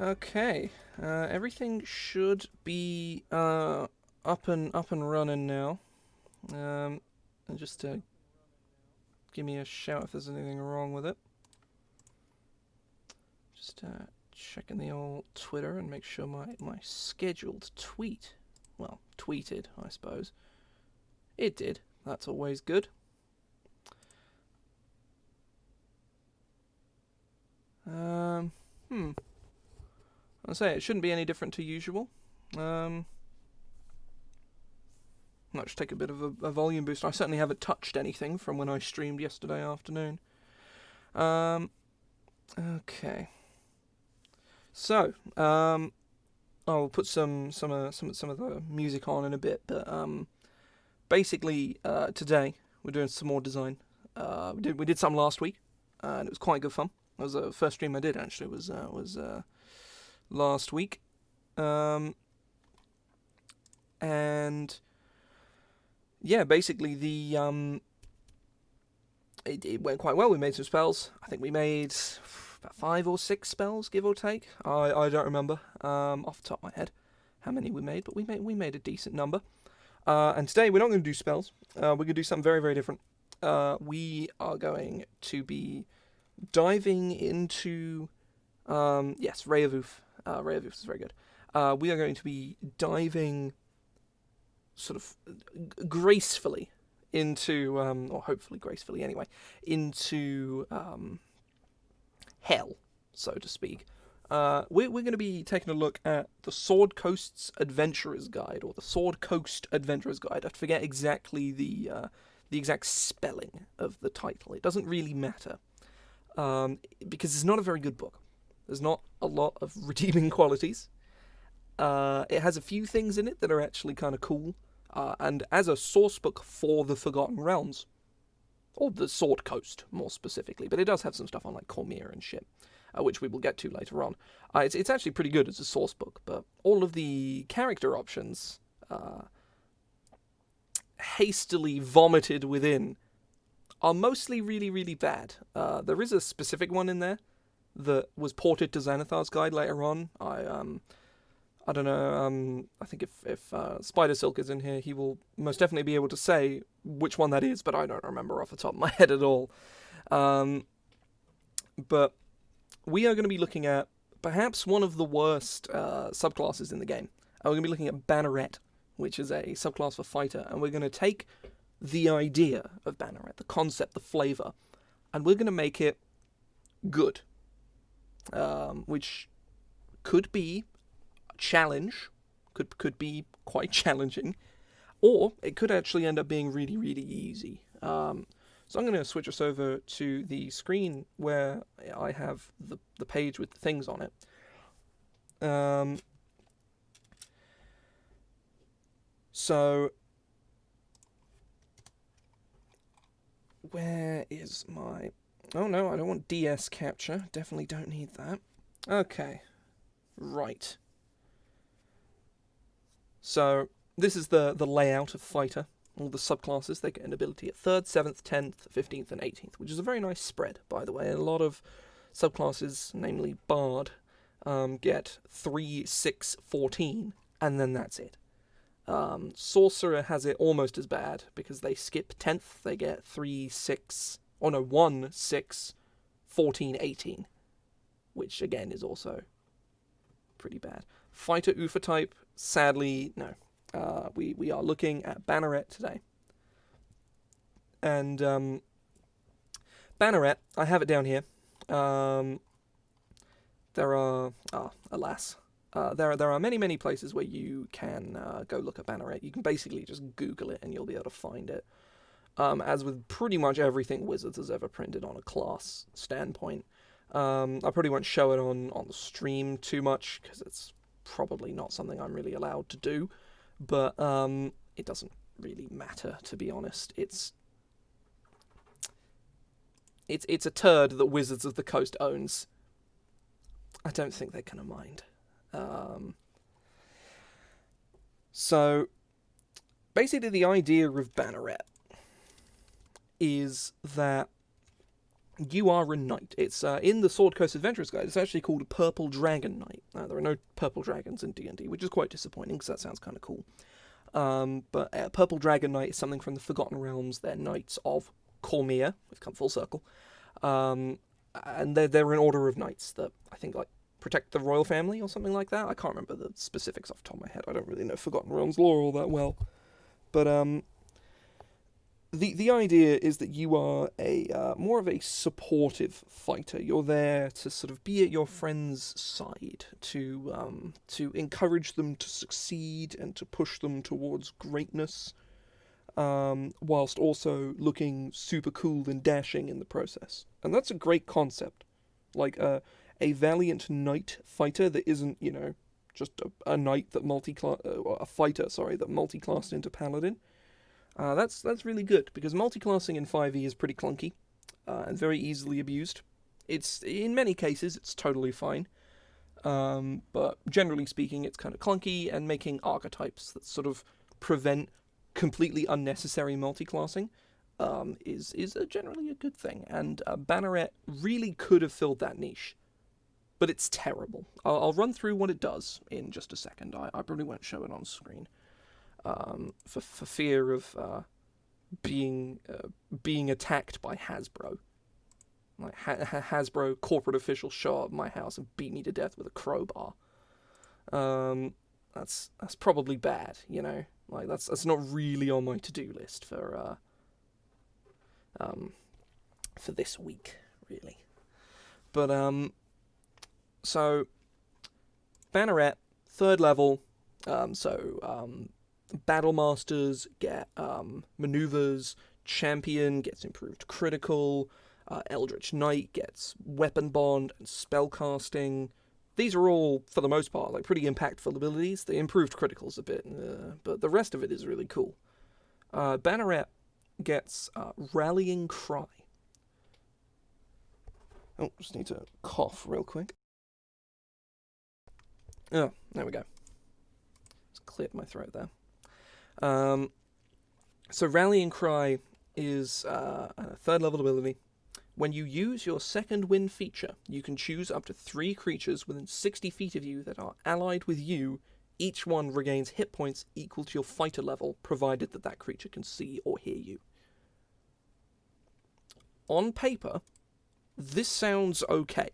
Okay, everything should be up and running now. And just give me a shout if there's anything wrong with it. Just checking the old Twitter and make sure my scheduled tweet, well, tweeted, I suppose. It did. That's always good. I'll say it shouldn't be any different to usual. Might just take a bit of a volume boost. I certainly haven't touched anything from when I streamed yesterday afternoon. Okay. So, I'll put some of the music on in a bit, but basically today we're doing some more design. We did some last week, and it was quite good fun. It was the first stream I did actually. Was last week, and yeah, basically it went quite well. We made some spells. I think we made about 5 or 6 spells, give or take. I don't remember off the top of my head how many we made, but we made a decent number. And today we're not going to do spells. We're going to do something very, very different. We are going to be diving into yes, Ray of Oof. Ray of Oof is very good. We are going to be diving sort of gracefully into, or hopefully gracefully anyway, into hell, so to speak. We're going to be taking a look at the Sword Coast's Adventurer's Guide, or the Sword Coast Adventurer's Guide. I forget exactly the exact spelling of the title. It doesn't really matter, because it's not a very good book. There's not a lot of redeeming qualities. It has a few things in it that are actually kind of cool. And as a sourcebook for the Forgotten Realms, or the Sword Coast more specifically, but it does have some stuff on like Cormyr and shit, which we will get to later on. It's actually pretty good as a sourcebook, but all of the character options hastily vomited within are mostly really, really bad. There is a specific one in there that was ported to Xanathar's Guide later on. I don't know, I think if Spider Silk is in here, he will most definitely be able to say which one that is, but I don't remember off the top of my head at all. But we are going to be looking at perhaps one of the worst subclasses in the game. We're going to be looking at Banneret, which is a subclass for fighter, and we're going to take the idea of Banneret, the concept, the flavour, and we're going to make it good, which could be challenge, could be quite challenging, or it could actually end up being really, really easy. So I'm going to switch us over to the screen where I have the page with the things on it. So where is my... Oh no, I don't want DS capture. Definitely don't need that. Okay. Right. So this is the layout of fighter. All the subclasses, they get an ability at 3rd, 7th, 10th, 15th, and 18th, which is a very nice spread, by the way. A lot of subclasses, namely Bard, get 3, 6, 14, and then that's it. Sorcerer has it almost as bad, because they skip 10th, they get 3, 6, 1, 6, 14, 18, which again is also pretty bad. Fighter Ufa type, sadly, no. We are looking at Banneret today. And Banneret, I have it down here. There are, alas, there are many, many places where you can go look at Banneret. You can basically just Google it and you'll be able to find it. As with pretty much everything Wizards has ever printed on a class standpoint. I probably won't show it on the stream too much, because it's probably not something I'm really allowed to do. But it doesn't really matter, to be honest. It's a turd that Wizards of the Coast owns. I don't think they're going to mind. So, basically the idea of Banneret is that you are a knight. It's in the Sword Coast Adventurers Guide. It's actually called a Purple Dragon Knight. There are no purple dragons in D&D, which is quite disappointing because that sounds kind of cool. But Purple Dragon Knight is something from the Forgotten Realms. They're knights of Cormia. We've come full circle. And they're an order of knights that I think like protect the royal family or something like that. I can't remember the specifics off the top of my head. I don't really know Forgotten Realms lore all that well. But the idea is that you are a more of a supportive fighter. You're there to sort of be at your friend's side, to encourage them to succeed and to push them towards greatness, whilst also looking super cool and dashing in the process. And that's a great concept. Like a valiant knight fighter that isn't, just a knight that a fighter, that multi-classed into paladin. That's really good, because multi-classing in 5e is pretty clunky and very easily abused. It's in many cases it's totally fine, but generally speaking it's kind of clunky, and making archetypes that sort of prevent completely unnecessary multi-classing is generally a good thing. And Banneret really could have filled that niche, but it's terrible. I'll run through what it does in just a second. I probably won't show it on screen. For fear of being attacked by Hasbro. Like Hasbro corporate officials show up at my house and beat me to death with a crowbar. That's probably bad, Like that's not really on my to-do list for this week, really. But so Banneret, 3rd level. Battle Masters get maneuvers, Champion gets improved critical, Eldritch Knight gets weapon bond and spellcasting. These are all, for the most part, like pretty impactful abilities. The improved criticals a bit, but the rest of it is really cool. Banneret gets Rallying Cry. Oh, just need to cough real quick. Oh, there we go. Just cleared my throat there. So Rallying Cry is a 3rd level ability. When you use your second wind feature, you can choose up to 3 creatures within 60 feet of you that are allied with you. Each one regains hit points equal to your fighter level, provided that creature can see or hear you. On paper, this sounds okay.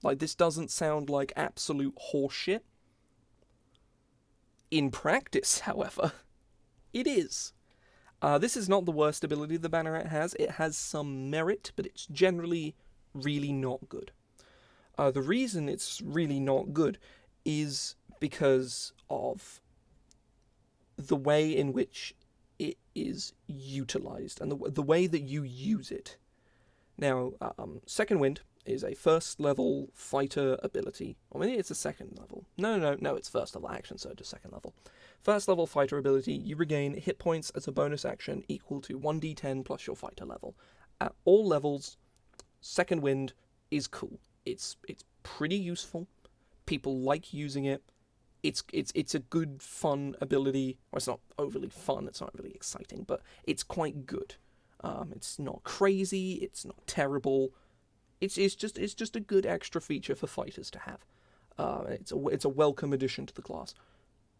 Like, this doesn't sound like absolute horseshit. In practice, however, it is. This is not the worst ability the Banneret has. It has some merit, but it's generally really not good. The reason it's really not good is because of the way in which it is utilized and the way that you use it. Now, Second Wind is a 1st level fighter ability. Or maybe it's a 2nd level. No, it's 1st level action, so just 2nd level. 1st level fighter ability, you regain hit points as a bonus action equal to 1d10 plus your fighter level. At all levels, Second Wind is cool. It's pretty useful. People like using it. It's a good, fun ability. Well, it's not overly fun, it's not really exciting, but it's quite good. It's not crazy, it's not terrible. It's just a good extra feature for fighters to have. It's a welcome addition to the class.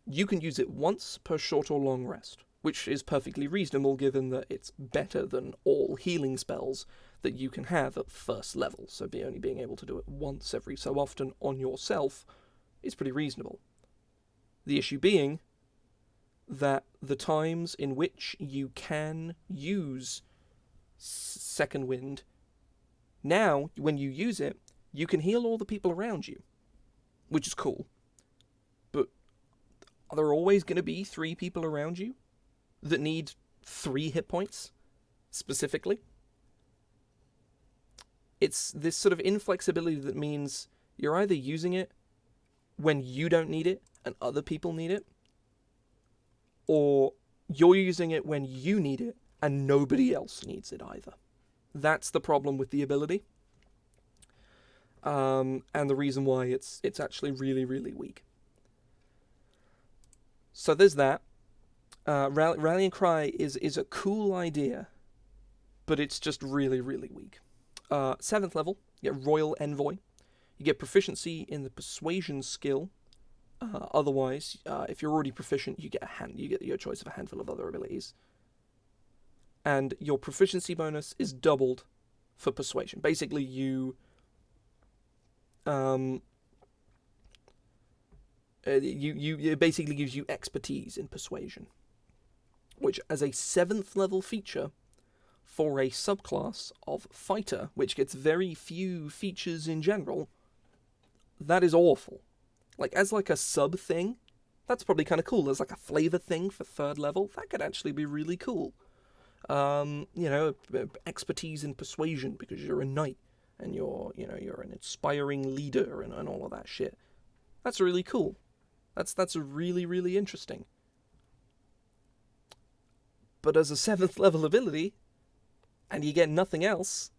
You can use it once per short or long rest, which is perfectly reasonable given that it's better than all healing spells that you can have at 1st level. So only being able to do it once every so often on yourself is pretty reasonable. The issue being that the times in which you can use Second Wind, now, when you use it, you can heal all the people around you, which is cool. But are there always going to be 3 people around you that need 3 hit points, specifically? It's this sort of inflexibility that means you're either using it when you don't need it and other people need it, or you're using it when you need it and nobody else needs it either. That's the problem with the ability, and the reason why it's actually really, really weak. So there's that. Rallying Cry is a cool idea, but it's just really, really weak. 7th level, you get Royal Envoy. You get proficiency in the Persuasion skill. Otherwise, if you're already proficient, you get your choice of a handful of other abilities. And your proficiency bonus is doubled for Persuasion. Basically, it basically gives you expertise in Persuasion, which as a 7th level feature for a subclass of Fighter, which gets very few features in general, that is awful. Like, as like a sub thing, that's probably kind of cool. There's like a flavor thing for 3rd level. That could actually be really cool. Expertise in Persuasion because you're a knight and you're an inspiring leader and all of that shit. That's really cool. That's really, really interesting. But as a 7th level ability, and you get nothing else,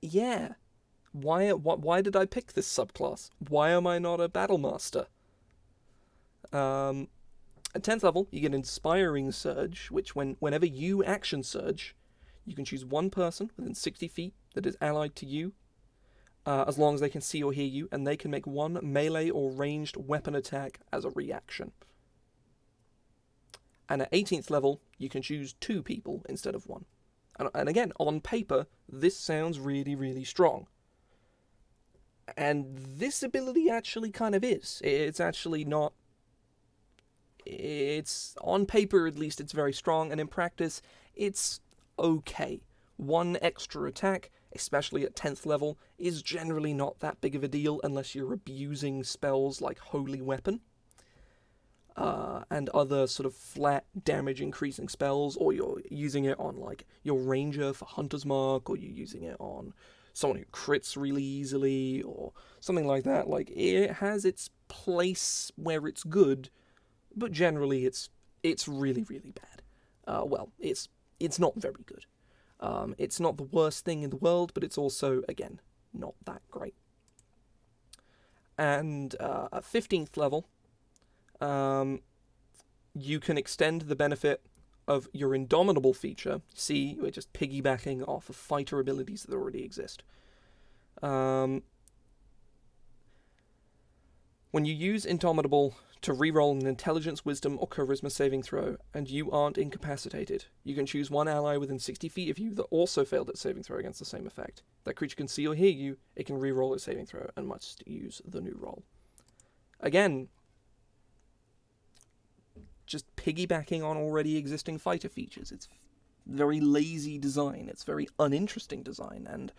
yeah. Why did I pick this subclass? Why am I not a battle master? At 10th level, you get Inspiring Surge, which whenever you action surge, you can choose one person within 60 feet that is allied to you, as long as they can see or hear you, and they can make one melee or ranged weapon attack as a reaction. And at 18th level, you can choose 2 people instead of 1. And again, on paper, this sounds really, really strong. And this ability actually kind of is. It's actually not... It's, on paper at least, it's very strong, and in practice, it's okay. 1 extra attack, especially at 10th level, is generally not that big of a deal unless you're abusing spells like Holy Weapon, and other sort of flat damage increasing spells, or you're using it on like your Ranger for Hunter's Mark, or you're using it on someone who crits really easily, or something like that. Like, it has its place where it's good, but generally it's really, really bad. It's not very good. It's not the worst thing in the world, but it's also, again, not that great. And at 15th level, you can extend the benefit of your Indomitable feature. See, we're just piggybacking off of fighter abilities that already exist. When you use Indomitable to reroll an Intelligence, Wisdom, or Charisma saving throw, and you aren't incapacitated, you can choose one ally within 60 feet of you that also failed its saving throw against the same effect. That creature can see or hear you, it can reroll its saving throw, and must use the new roll. Again, just piggybacking on already existing fighter features. It's very lazy design, it's very uninteresting design, and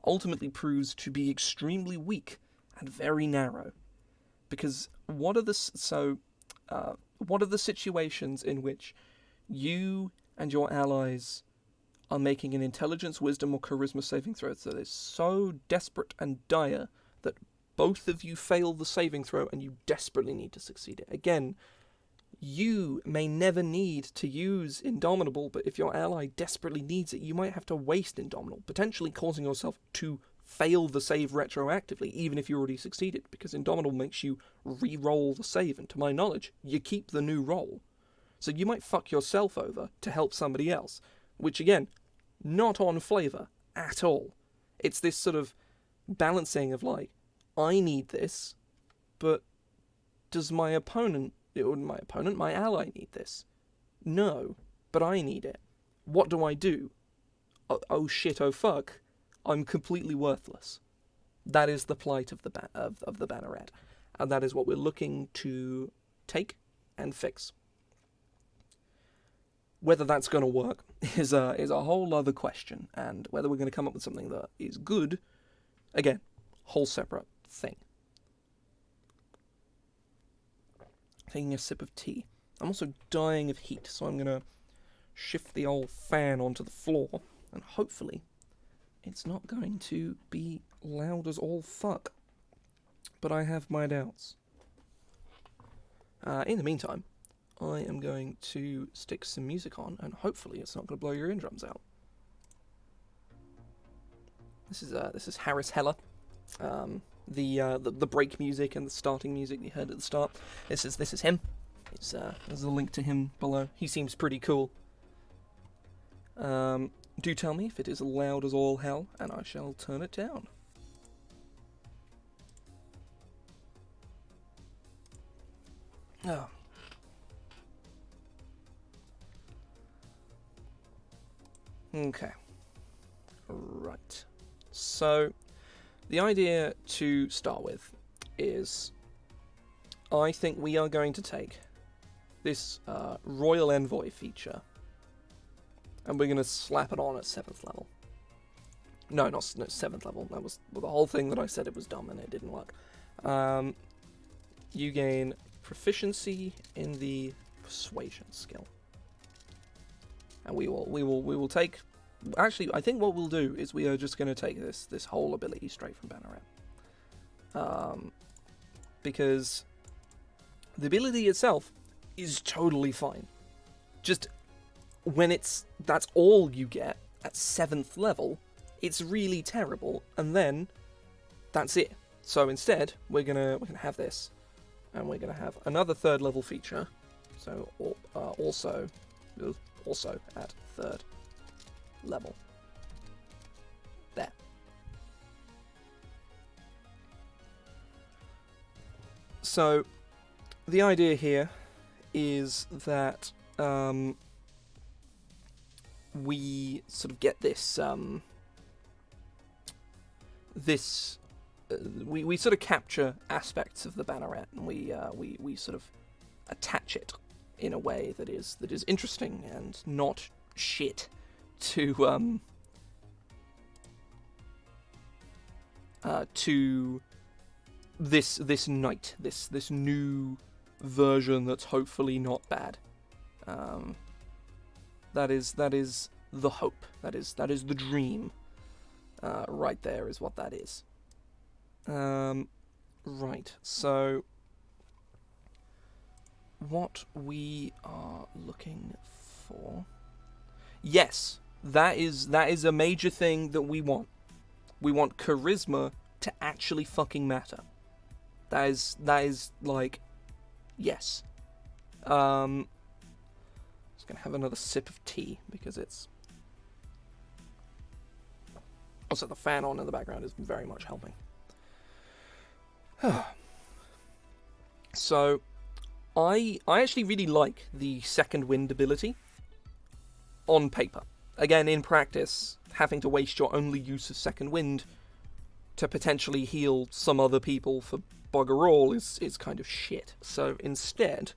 ultimately proves to be extremely weak and very narrow. Because what are the situations in which you and your allies are making an Intelligence, Wisdom, or Charisma saving throw that is so desperate and dire that both of you fail the saving throw and you desperately need to succeed it? Again, you may never need to use Indomitable, but if your ally desperately needs it, you might have to waste Indomitable, potentially causing yourself to fail the save retroactively, even if you already succeeded, because Indomitable makes you re-roll the save, and to my knowledge, you keep the new roll. So you might fuck yourself over to help somebody else, which again, not on flavour at all. It's this sort of balancing of like, I need this, but does my ally need this? No, but I need it. What do I do? Oh shit, oh fuck. I'm completely worthless. That is the plight of the Banneret, and that is what we're looking to take and fix. Whether that's going to work is a whole other question, and whether we're going to come up with something that is good, again, whole separate thing. Taking a sip of tea. I'm also dying of heat, so I'm going to shift the old fan onto the floor, and hopefully it's not going to be loud as all fuck. But I have my doubts. In the meantime, I am going to stick some music on, and hopefully it's not going to blow your eardrums out. This is Harris Heller. The break music and the starting music you heard at the start. This is him. There's a link to him below. He seems pretty cool. Do tell me if it is loud as all hell, and I shall turn it down. Oh. Okay. Right. So, the idea to start with is, I think we are going to take this Royal Envoy feature, and we're going to slap it on at 7th level. No, not 7th level. That was the whole thing that I said it was dumb and it didn't work. You gain proficiency in the persuasion skill, and we will take. Actually, I think what we'll do is we are just going to take this whole ability straight from Banneret, because the ability itself is totally fine. Just when that's all you get at 7th level, it's really terrible, and then that's it. So instead, we're gonna have this, and we're gonna have another 3rd level feature. So also at 3rd level. There. So the idea here is that we sort of get this we sort of capture aspects of the Banneret, and we sort of attach it in a way that is interesting and not shit to this knight, this new version that's hopefully not bad. That is the hope. That is the dream. Right there is what that is. Right. So what we are looking for? Yes, that is a major thing that we want. We want charisma to actually fucking matter. That is like, yes. Just gonna have another sip of tea because it's also the fan on in the background is very much helping. So, I actually really like the second wind ability on paper. Again, in practice, having to waste your only use of second wind to potentially heal some other people for bugger all is kind of shit. So instead,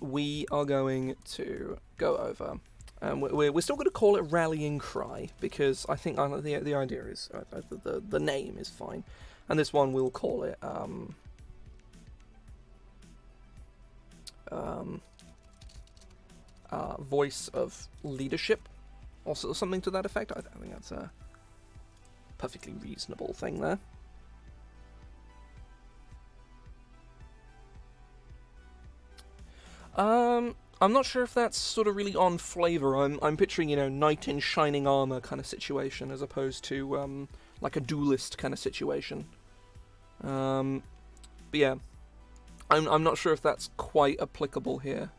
we are going to go over, and we're still going to call it Rallying Cry, because I think the idea is, the name is fine. And this one we'll call it, Voice of Leadership, or something to that effect. I think that's a perfectly reasonable thing there. I'm not sure if that's sort of really on flavor. I'm picturing, knight in shining armor kind of situation, as opposed to like a duelist kind of situation. But yeah, I'm not sure if that's quite applicable here.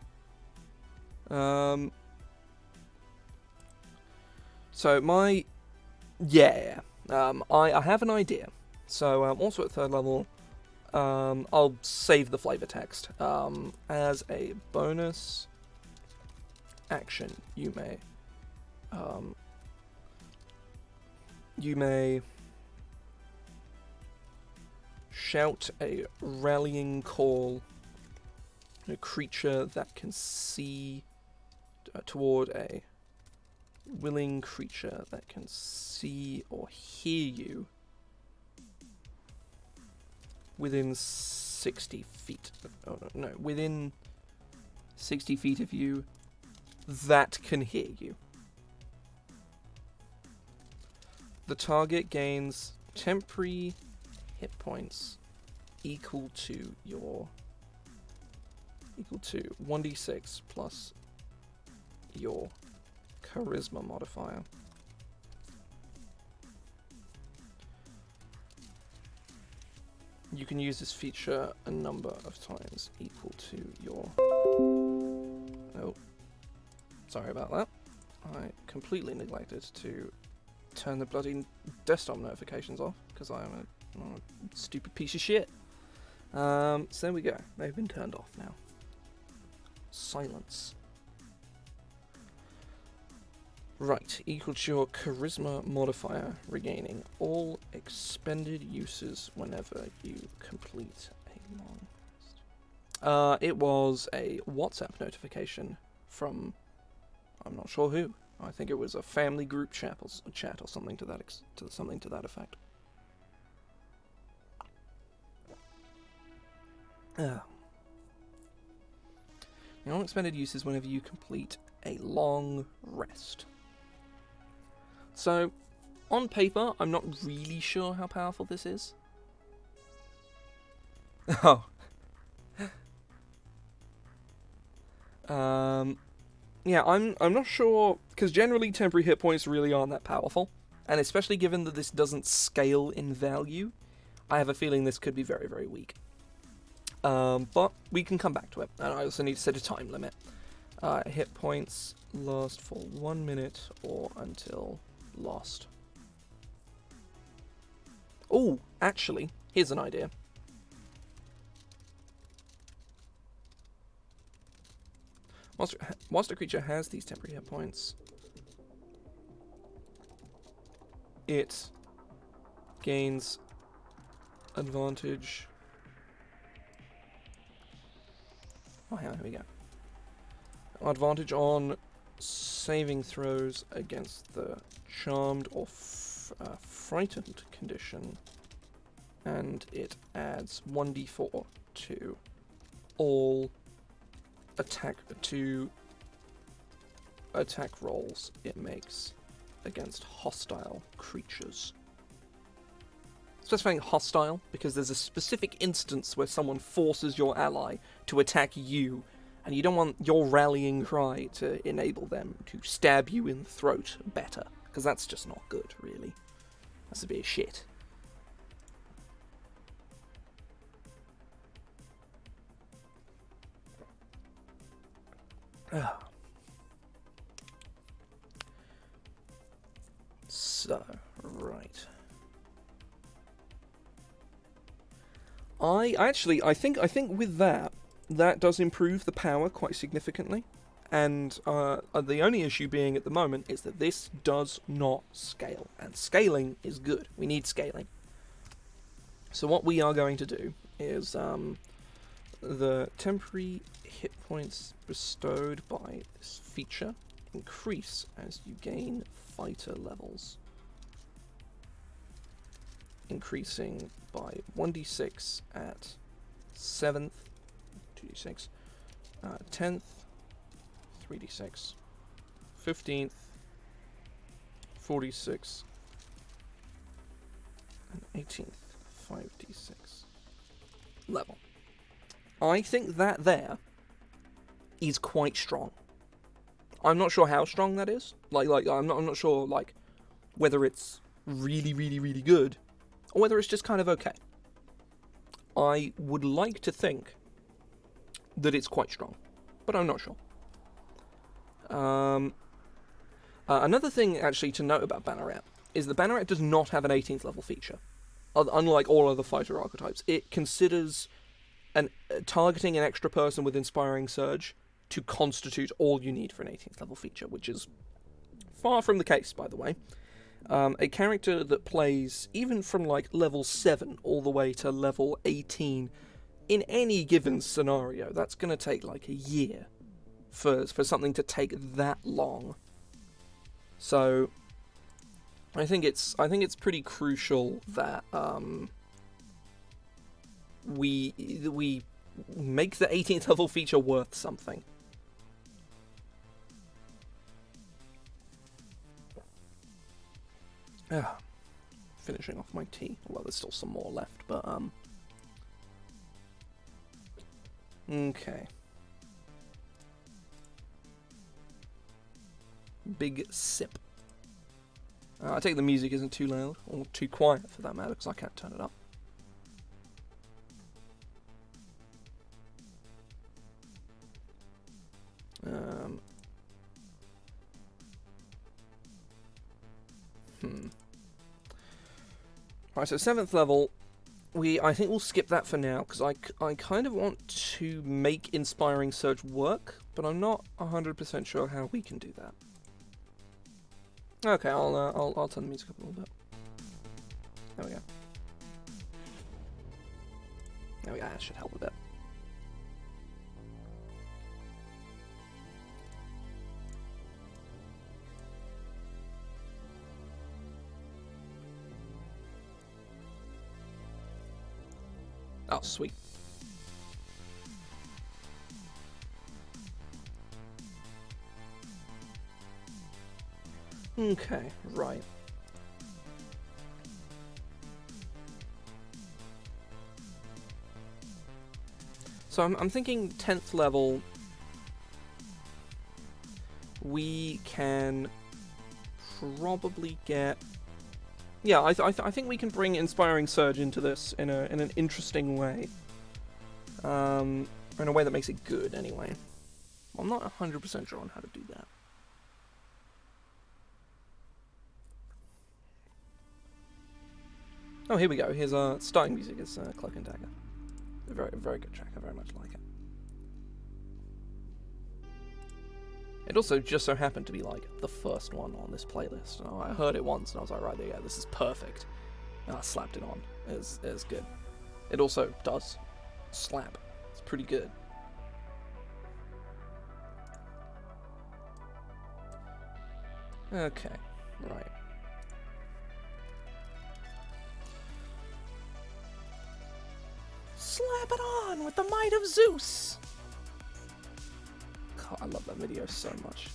So I have an idea. So also at 3rd level, I'll save the flavor text. As a bonus action, you may shout a rallying call to a creature that can see toward a willing creature that can see or hear you within 60 feet. Oh, no, within 60 feet of you that can hear you. The target gains temporary hit points equal to 1d6 plus your charisma modifier. You can use this feature a number of times equal to your... Oh, sorry about that. I completely neglected to turn the bloody desktop notifications off because I'm a stupid piece of shit. So there we go. They've been turned off now. Silence. Right, equal to your charisma modifier, regaining all expended uses whenever you complete a long rest. It was a WhatsApp notification from, I'm not sure who. I think it was a family group chat or something to that effect. Your unexpended uses whenever you complete a long rest. So, on paper, I'm not really sure how powerful this is. Oh. Yeah, I'm not sure, because generally temporary hit points really aren't that powerful, and especially given that this doesn't scale in value, I have a feeling this could be very, very weak. But we can come back to it, and I also need to set a time limit. Hit points last for 1 minute or until lost. Oh, actually, here's an idea. Whilst a creature has these temporary hit points, it gains advantage. Oh, hang on, here we go. Advantage on saving throws against the charmed or frightened condition, and it adds 1d4 to all attack rolls it makes against hostile creatures. Specifying hostile because there's a specific instance where someone forces your ally to attack you, and you don't want your rallying cry to enable them to stab you in the throat better, because that's just not good, really. That's a bit of shit. So, right. I think with that does improve the power quite significantly, and the only issue being at the moment is that this does not scale, and scaling is good. We need scaling. So what we are going to do is the temporary hit points bestowed by this feature increase as you gain fighter levels, increasing by 1d6 at 7th, 2d6, 10th, 3d6, 15th, 46, and 18th, 5d6 level. I think that there is quite strong. I'm not sure how strong that is. I'm not sure whether it's really, really, really good, or whether it's just kind of okay. I would like to think that it's quite strong, but I'm not sure. Another thing, actually, to note about Banneret is that Banneret does not have an 18th level feature. Unlike all other fighter archetypes, it considers targeting an extra person with Inspiring Surge to constitute all you need for an 18th level feature, which is far from the case, by the way. A character that plays even from level 7 all the way to level 18 in any given scenario, that's going to take a year for something to take that long. So I think it's pretty crucial that we make the 18th level feature worth something. Finishing off my tea. Well, there's still some more left, but okay. Big sip. I take the music isn't too loud, or too quiet for that matter, because I can't turn it up. Right, so 7th level, I think we'll skip that for now, because I kind of want to make Inspiring Surge work, but I'm not 100% sure how we can do that. Okay, I'll turn the music up a little bit. There we go. There we go, that should help a bit. Oh, sweet. Okay, right. So I'm thinking 10th level, we can probably get... Yeah, I think we can bring Inspiring Surge into this in an interesting way. In a way that makes it good, anyway. I'm not 100% sure on how to do that. Oh, here we go. Here's our starting music. It's Cloak and Dagger. A very good track. I very much like it. It also just so happened to be like the first one on this playlist. I heard it once and I was like, right there, yeah, this is perfect. And I slapped it on. It's good. It also does slap. It's pretty good. Okay, right. Slap it on with the might of Zeus! God, I love that video so much.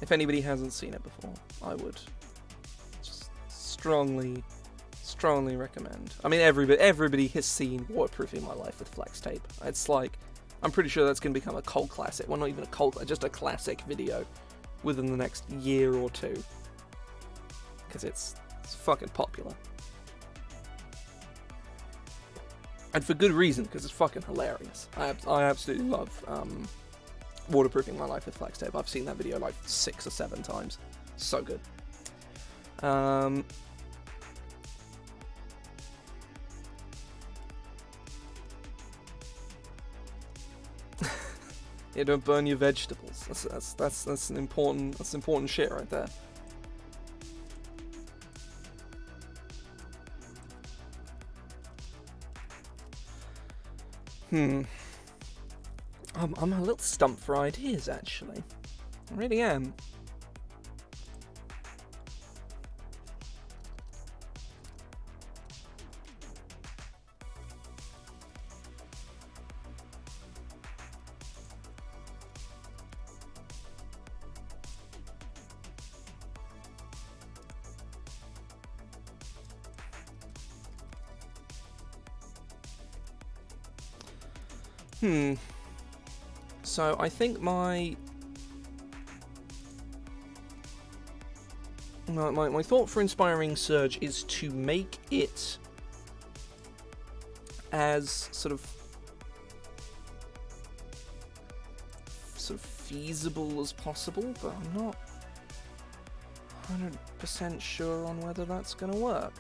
If anybody hasn't seen it before, I would just strongly recommend. I mean, everybody has seen Waterproofing My Life with Flex Tape. It's like, I'm pretty sure that's going to become a cult classic. Well, not even a cult, just a classic video within the next year or two. Because it's fucking popular. And for good reason, because it's fucking hilarious. I absolutely love Waterproofing My Life with Flex Tape. I've seen that video like 6 or 7 times. So good. Yeah, don't burn your vegetables. That's important shit right there. I'm a little stumped for ideas, actually. I really am. So I think my thought for Inspiring Surge is to make it as sort of feasible as possible, but I'm not 100% sure on whether that's gonna work.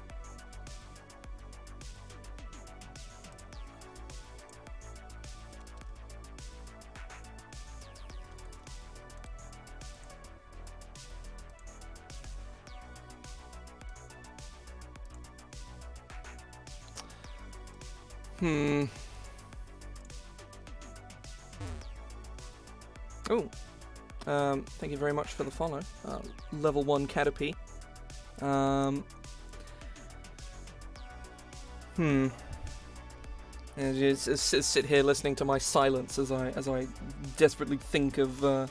Oh, thank you very much for the follow. Level 1 Caterpie. And just sit here listening to my silence as I desperately think of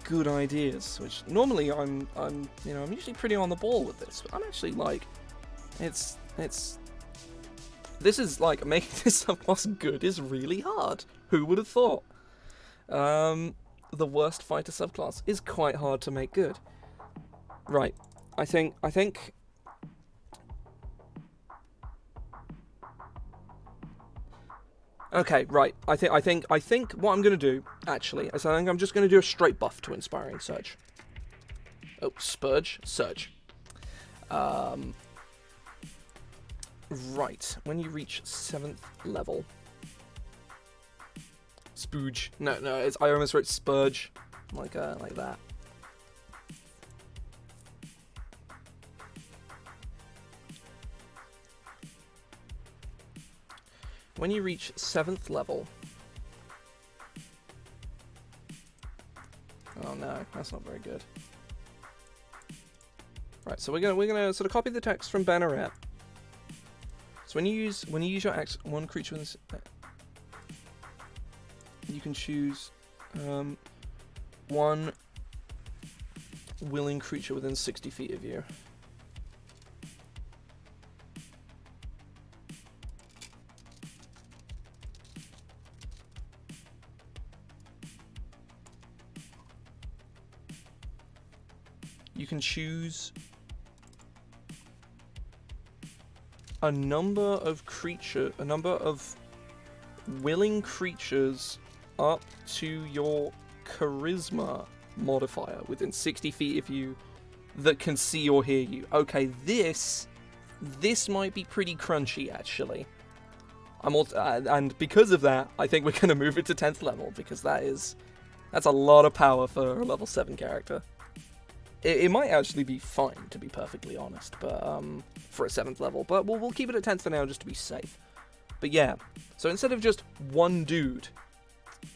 good ideas. Which normally I'm usually pretty on the ball with this, but I'm actually like, this is like, making this subclass good is really hard. Who would have thought? The worst fighter subclass is quite hard to make good. Right. I think. Okay, right. I think what I'm gonna do, actually, is I think I'm just gonna do a straight buff to Inspiring Surge. Oh, Surge. Right, when you reach 7th level. Spooge. No, I almost wrote Spurge. Like that. When you reach 7th level. Oh no, that's not very good. Right, so we're gonna sort of copy the text from Banneret. So when you use your axe, one creature with you can choose one willing creature within 60 feet of you. You can choose a number of willing creatures up to your charisma modifier within 60 feet of you that can see or hear you. Okay, this might be pretty crunchy actually. And because of that, I think we're gonna move it to 10th level because that's a lot of power for a level 7 character. It might actually be fine, to be perfectly honest, but for a 7th level. But we'll keep it at 10th for now, just to be safe. But yeah, so instead of just one dude,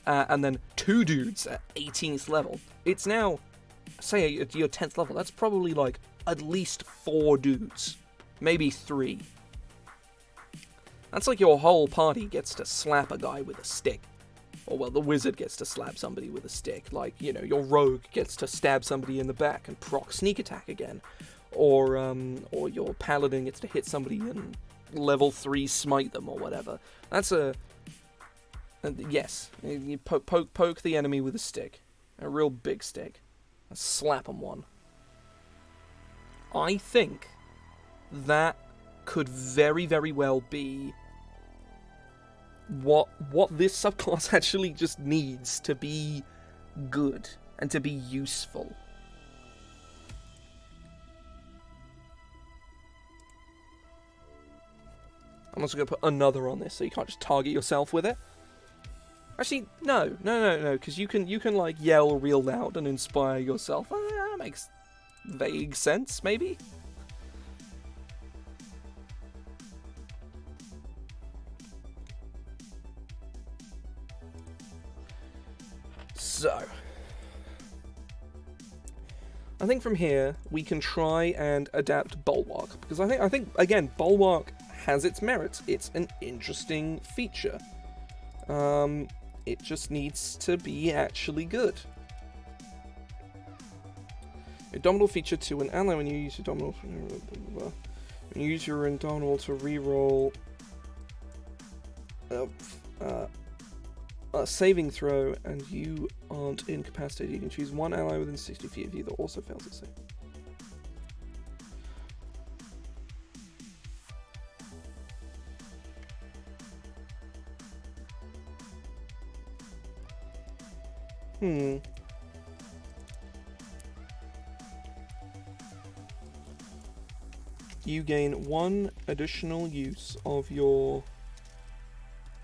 and then 2 dudes at 18th level, it's now, say at your 10th level, that's probably like at least 4 dudes. Maybe 3. That's like your whole party gets to slap a guy with a stick. Or, well, the wizard gets to slap somebody with a stick. Like, you know, your rogue gets to stab somebody in the back and proc sneak attack again. Or your paladin gets to hit somebody and level 3 smite them or whatever. That's yes, you poke the enemy with a stick. A real big stick. And slap them one. I think that could very, very well be what this subclass actually just needs to be good and to be useful. I'm also going to put another on this so you can't just target yourself with it. Actually, no, because you can like yell real loud and inspire yourself. That makes vague sense, maybe? So, I think from here we can try and adapt Bulwark, because I think again Bulwark has its merits. It's an interesting feature. It just needs to be actually good. Indomitable feature to an ally when you use your Indomitable. When you use your Indomitable to reroll a saving throw and you aren't incapacitated, you can choose one ally within 60 feet of you that also fails its save. You gain 1 additional use of your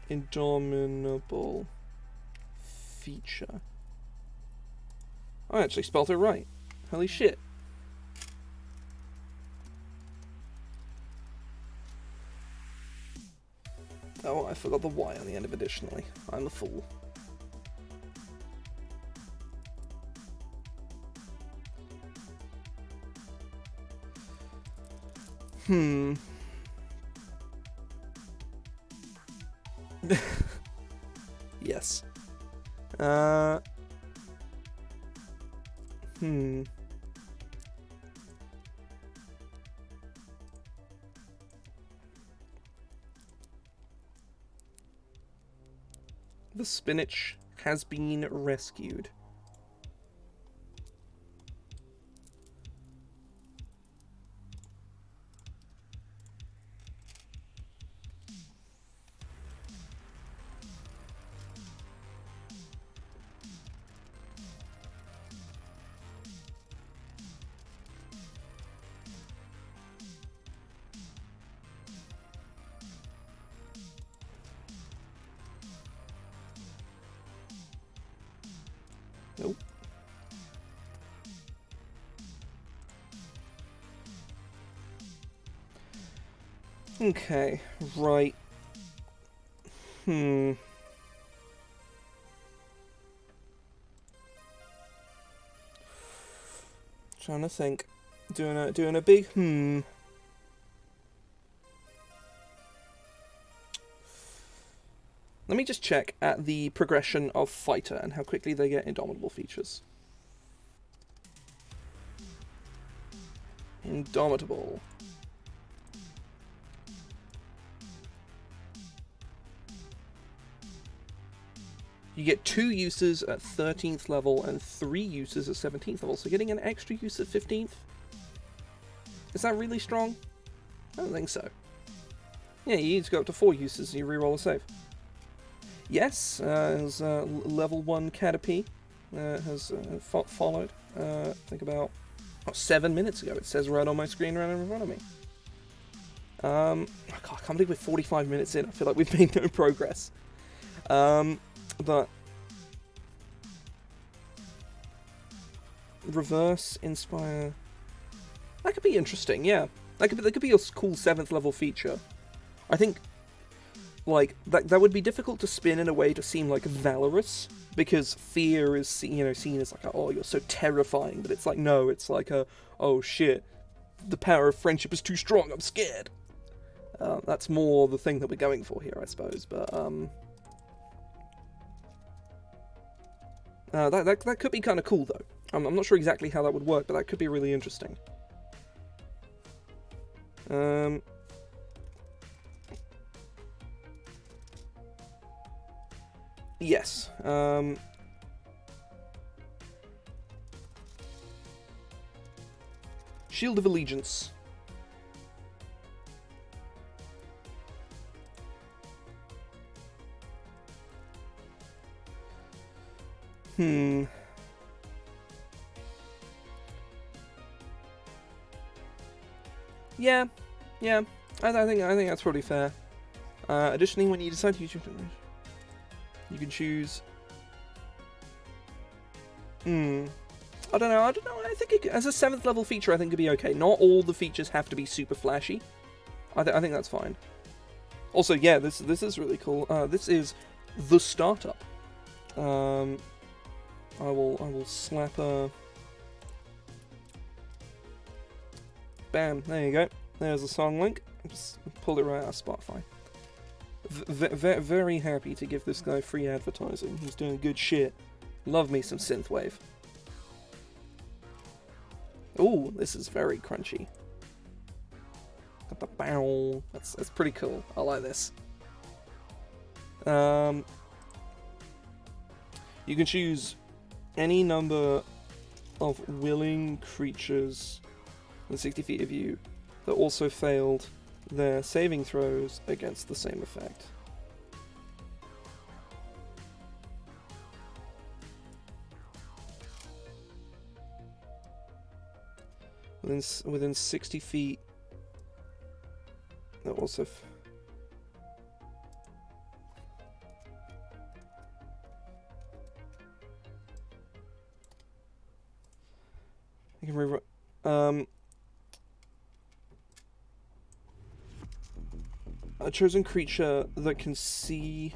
Indomitable feature. I actually spelled it right. Holy shit. Oh, I forgot the Y on the end of additionally. I'm a fool. Yes. The spinach has been rescued. Nope. Okay, right. Trying to think. Doing a big Let me just check at the progression of Fighter and how quickly they get Indomitable features. Indomitable. You get 2 uses at 13th level and 3 uses at 17th level, so getting an extra use at 15th? Is that really strong? I don't think so. Yeah, you need to go up to 4 uses and you reroll a save. Yes, as level 1 Caterpie has followed, I think about 7 minutes ago. It says right on my screen right in front of me. I can't believe we're 45 minutes in. I feel like we've made no progress. But reverse inspire, that could be interesting. Yeah, that could be a cool 7th level feature. I think like that would be difficult to spin in a way to seem like valorous, because fear is seen as like oh, you're so terrifying, but it's like no, it's like oh shit, the power of friendship is too strong, I'm scared. That's more the thing that we're going for here, I suppose. But that could be kind of cool though. I'm not sure exactly how that would work, but that could be really interesting. Yes. Shield of Allegiance. Yeah. I think that's probably fair. Additionally, when you decide to use your, you can choose. I don't know. I think as a 7th level feature, I think it'd be okay. Not all the features have to be super flashy. I think that's fine. Also, yeah, this is really cool. This is the startup. I will slap a. Bam! There you go. There's a song link. Just pull it right out of Spotify. Very happy to give this guy free advertising. He's doing good shit. Love me some synthwave. Ooh, this is very crunchy. That's pretty cool. I like this. You can choose any number of willing creatures within 60 feet of you that also failed their saving throws against the same effect. Within 60 feet that also you can rewrite a chosen creature that can see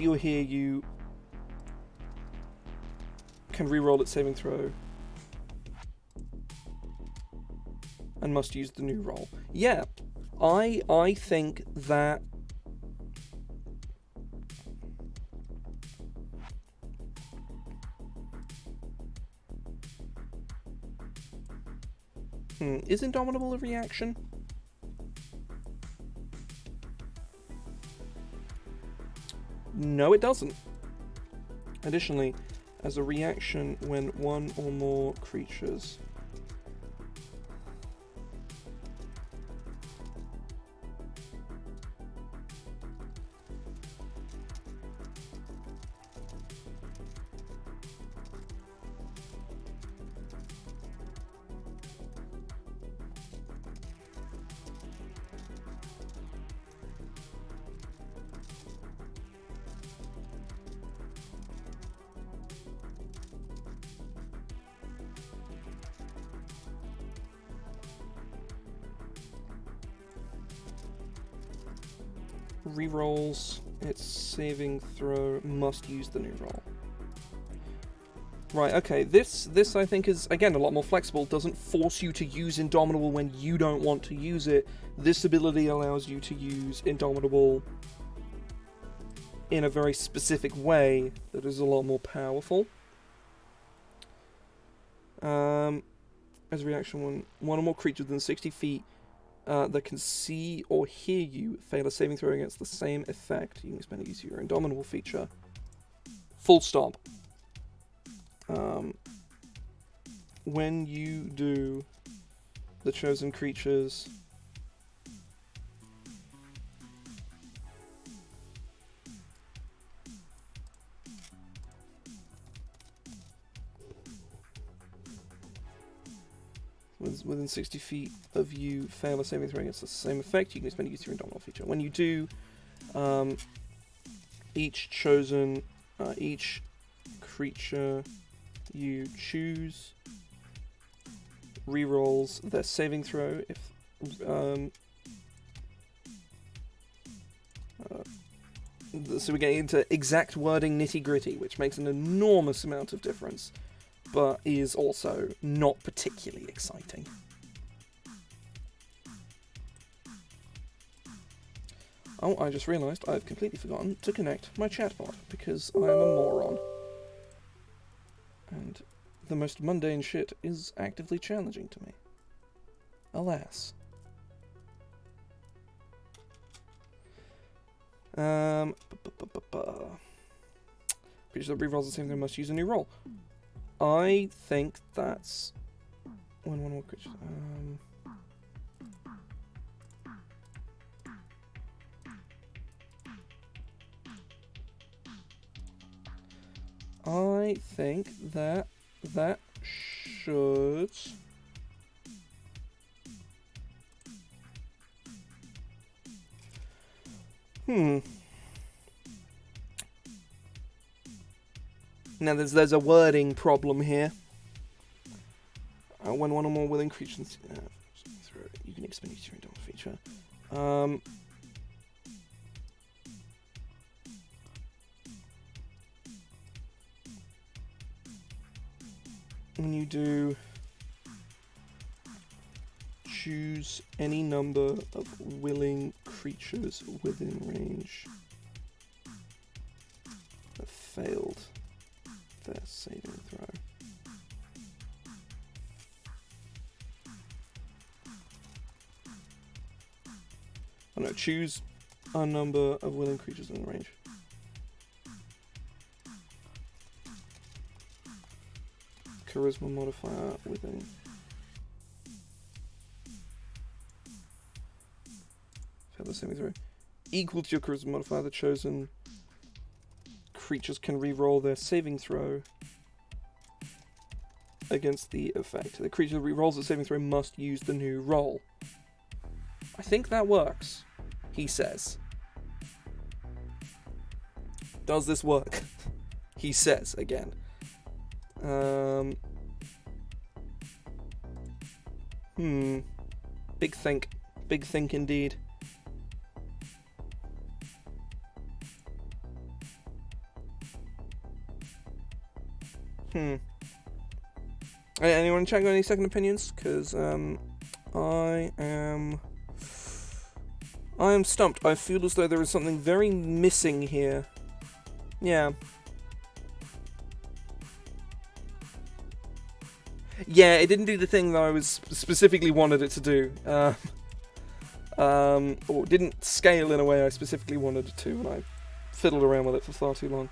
or hear you can reroll its saving throw and must use the new roll. Yeah, I think that is Indomitable a reaction? No, it doesn't. Additionally, as a reaction when one or more creatures rerolls its saving throw, must use the new roll. Right, okay, this I think is, again, a lot more flexible, doesn't force you to use Indomitable when you don't want to use it. This ability allows you to use Indomitable in a very specific way that is a lot more powerful. As a reaction, when one or more creatures within 60 feet that can see or hear you fail a saving throw against the same effect, you can spend to use your Indomitable feature. Full stop. When you do, the chosen creatures within 60 feet of you fail a saving throw against the same effect, you can spend to use your Indomitable feature. When you do, each creature you choose rerolls their saving throw if so we're getting into exact wording nitty-gritty, which makes an enormous amount of difference, but is also not particularly exciting. Oh, I just realised I've completely forgotten to connect my chatbot, because I am a moron. And the most mundane shit is actively challenging to me. Alas. Creature that rerolls the same thing must use a new roll. I think that's when one more creature. I think that should. Now there's a wording problem here. When one or more willing creatures, you can expend your Indomitable feature. When you do, choose any number of willing creatures within range that failed their saving throw. Oh no, choose a number of willing creatures within range. Charisma modifier within. Fail the saving throw. Equal to your charisma modifier, the chosen creatures can re-roll their saving throw against the effect. The creature that re-rolls the saving throw must use the new roll. I think that works, he says. Does this work? He says again. Big think indeed. Anyone check on any second opinions? Because I am stumped. I feel as though there is something very missing here. Yeah. Yeah, it didn't do the thing that I was specifically wanted it to do. Or didn't scale in a way I specifically wanted it to, and I fiddled around with it for far too long.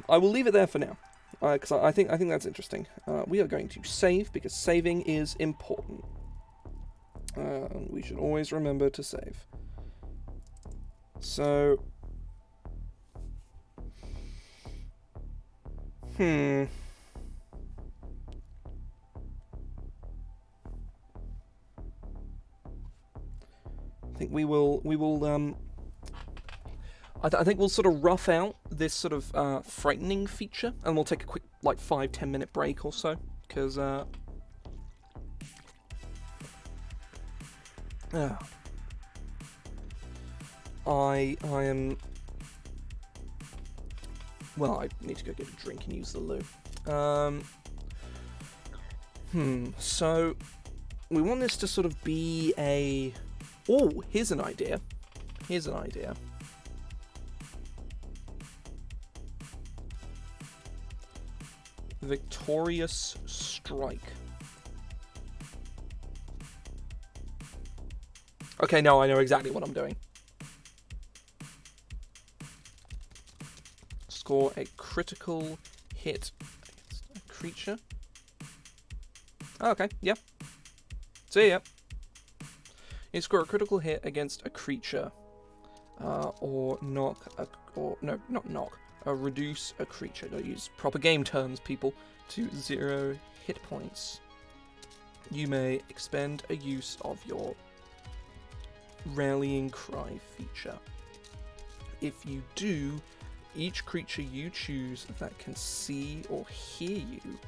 I will leave it there for now, because I think that's interesting. We are going to save, because saving is important. We should always remember to save. So... I think we will. I think we'll sort of rough out this sort of frightening feature, and we'll take a quick, like, 5-10 minute break or so, because I am... Well, I need to go get a drink and use the loo. So we want this to sort of be a... Oh, here's an idea. Here's an idea. Victorious strike. Okay, no, I know exactly what I'm doing. Score a critical hit against a creature. Oh, okay, yeah. See ya. You score a critical hit against a creature, or reduce a creature. Don't use proper game terms, people. To 0 hit points. You may expend a use of your rallying cry feature. If you do, each creature you choose that can see or hear you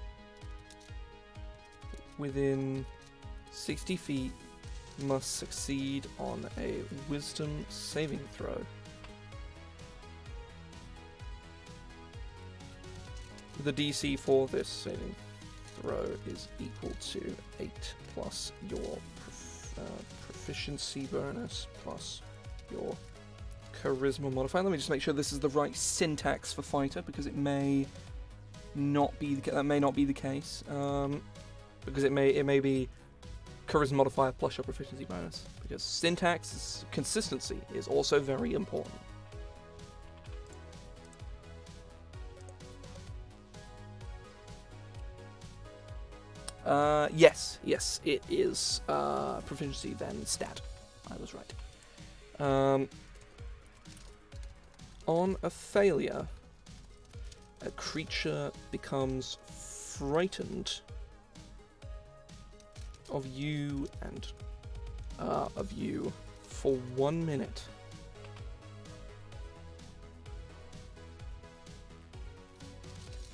within 60 feet must succeed on a wisdom saving throw. The DC for this saving throw is equal to 8 plus your proficiency bonus plus your charisma modifier. Let me just make sure this is the right syntax for fighter, because it may not be the case. Because it may be charisma modifier plus your proficiency bonus. Because syntax consistency is also very important. Yes, it is proficiency then stat. I was right. On a failure, a creature becomes frightened of you and for 1 minute.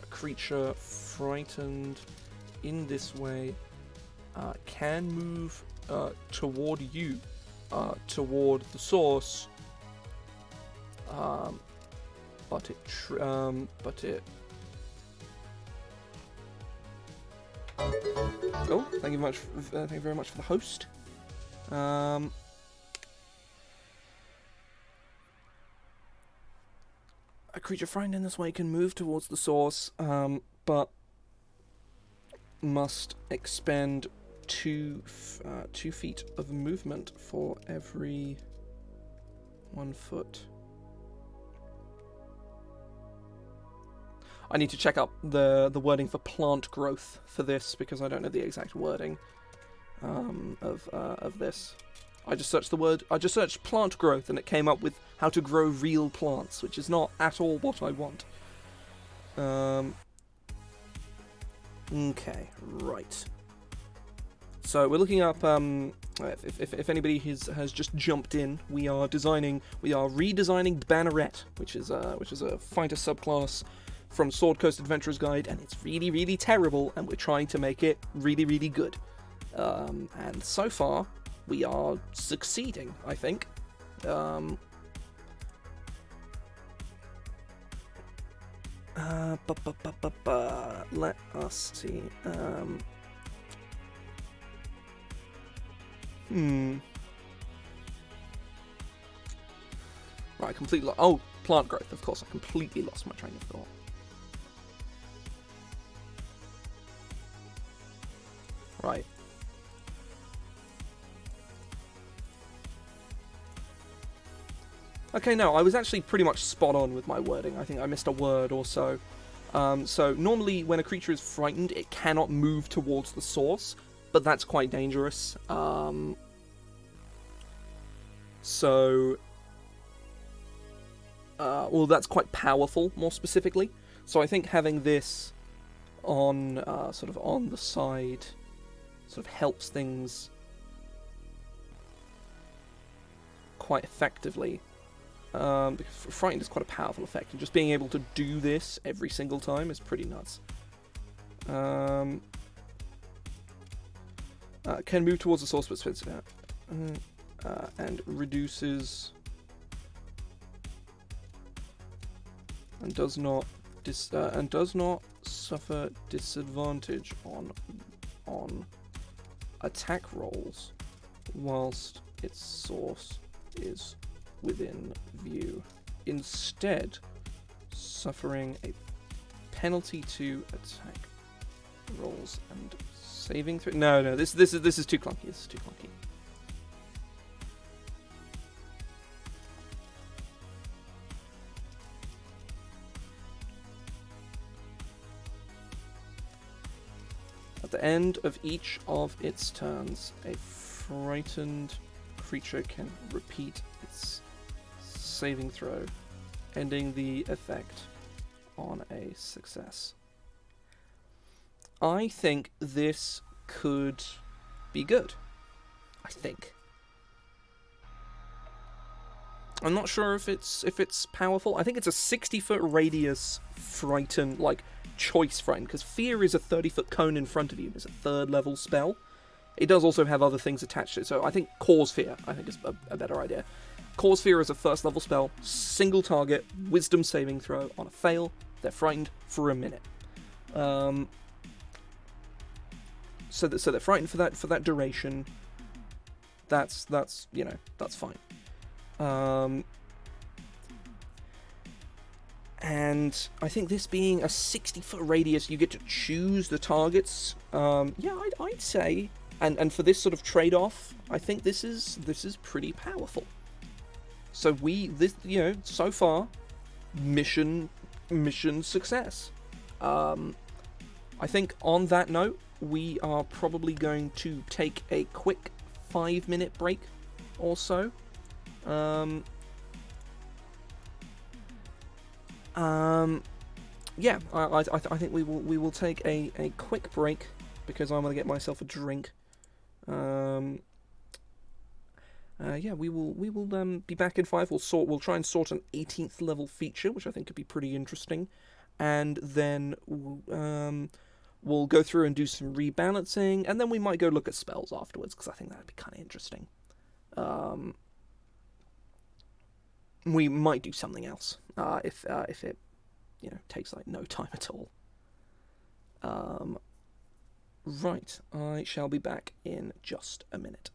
A creature frightened in this way can move toward you, toward the source, but it. Oh, thank you very much for the host. A creature frightened in this way can move towards the source, but must expend 2 feet of movement for every 1 foot. I need to check up the wording for plant growth for this, because I don't know the exact wording of this. I just searched plant growth, and it came up with how to grow real plants, which is not at all what I want. Okay, right. So we're looking up. If anybody has just jumped in, we are redesigning Banneret, which is a fighter subclass from Sword Coast Adventurer's Guide, and it's really, really terrible, and we're trying to make it really, really good. And so far, we are succeeding, I think. Let us see. Right, completely. Oh, plant growth. Of course, I completely lost my train of thought. Right. Okay, no, I was actually pretty much spot on with my wording. I think I missed a word or so. So normally when a creature is frightened, it cannot move towards the source, but that's quite dangerous. Well, that's quite powerful, more specifically. So I think having this on sort of on the side sort of helps things quite effectively. Because frightened is quite a powerful effect, and just being able to do this every single time is pretty nuts. Can move towards the source, but spends and reduces and does not suffer disadvantage on attack rolls whilst its source is within view. Instead, suffering a penalty to attack rolls and saving throw. No, this is too clunky. This is too clunky. At the end of each of its turns, a frightened creature can repeat its saving throw, ending the effect on a success. I think this could be good. I think. I'm not sure if it's powerful. I think it's a 60-foot radius frighten, like choice frighten, because fear is a 30-foot cone in front of you. It's a 3rd level spell. It does also have other things attached to it, so I think cause fear, I think, is a better idea. Cause fear is a 1st level spell, single target, wisdom saving throw. On a fail, they're frightened for a minute. So they're frightened for that duration. That's fine. And I think this being a 60-foot radius, you get to choose the targets. I'd say, and for this sort of trade-off, I think this is pretty powerful. So so far, mission success. I think on that note, we are probably going to take a quick 5-minute break or so. I think we will take a quick break because I'm gonna get myself a drink. We will be back in 5. We'll try and sort an 18th level feature, which I think could be pretty interesting, and then we'll go through and do some rebalancing, and then we might go look at spells afterwards because I think that'd be kind of interesting. We might do something else if it takes like no time at all. Right, I shall be back in just a minute.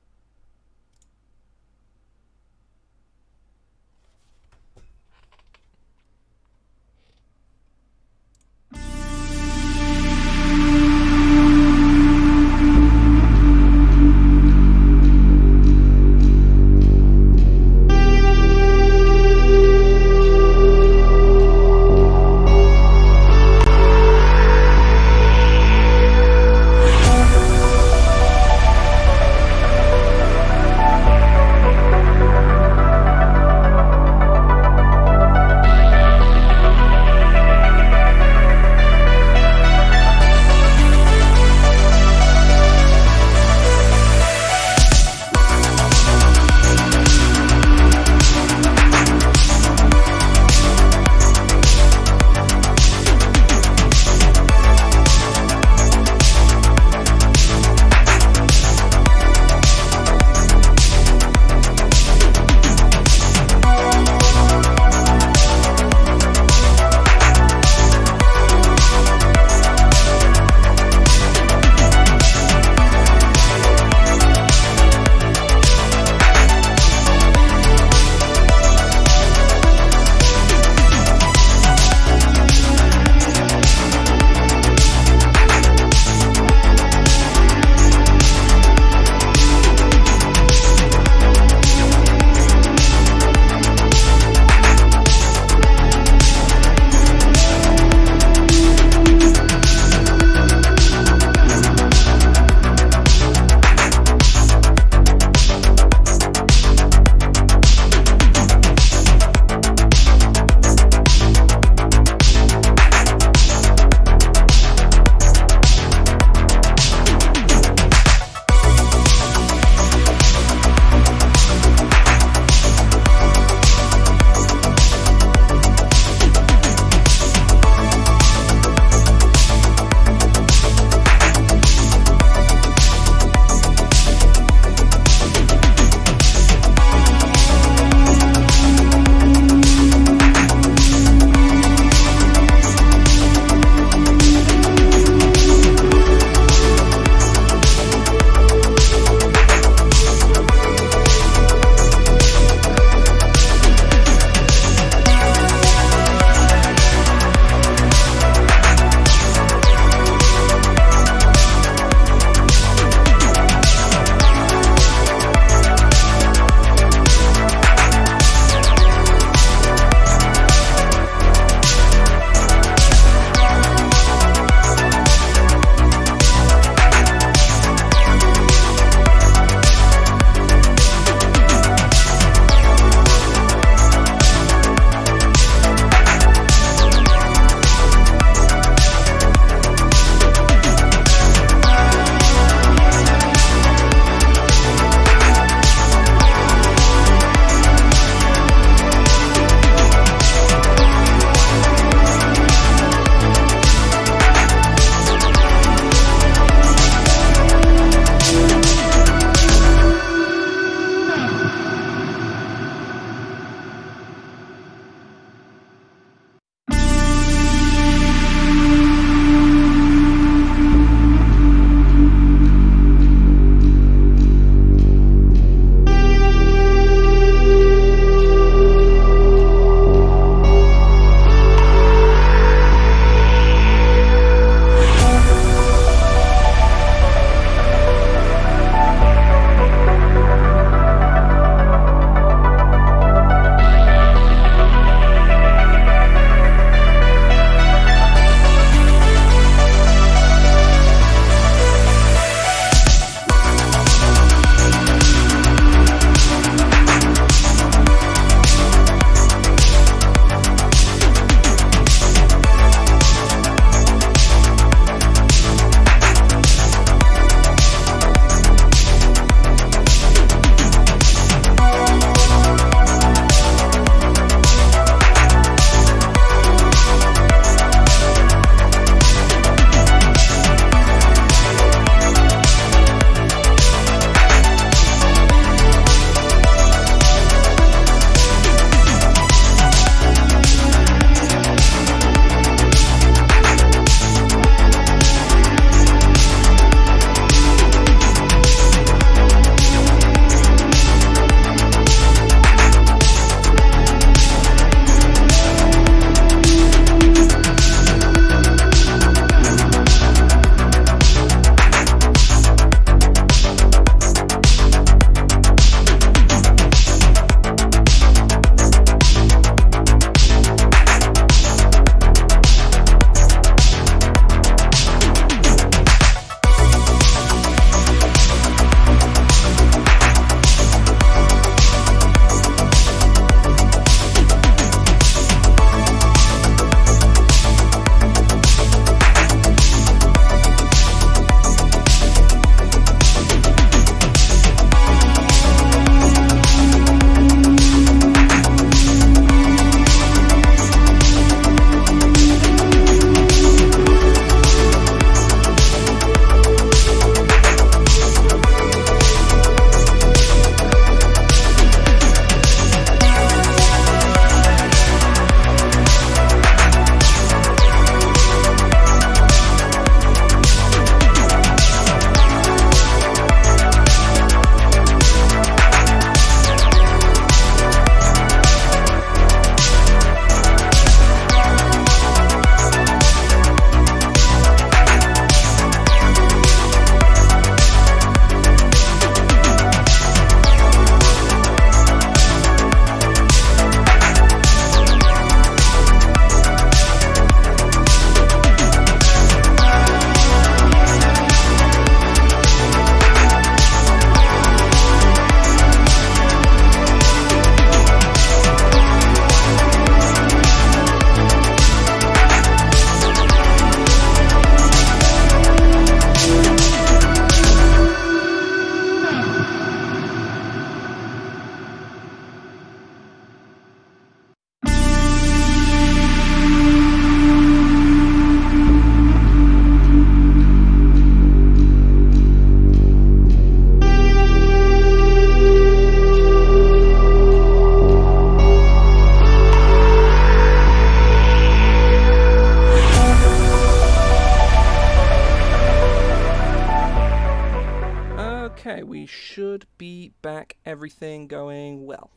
check everything going well.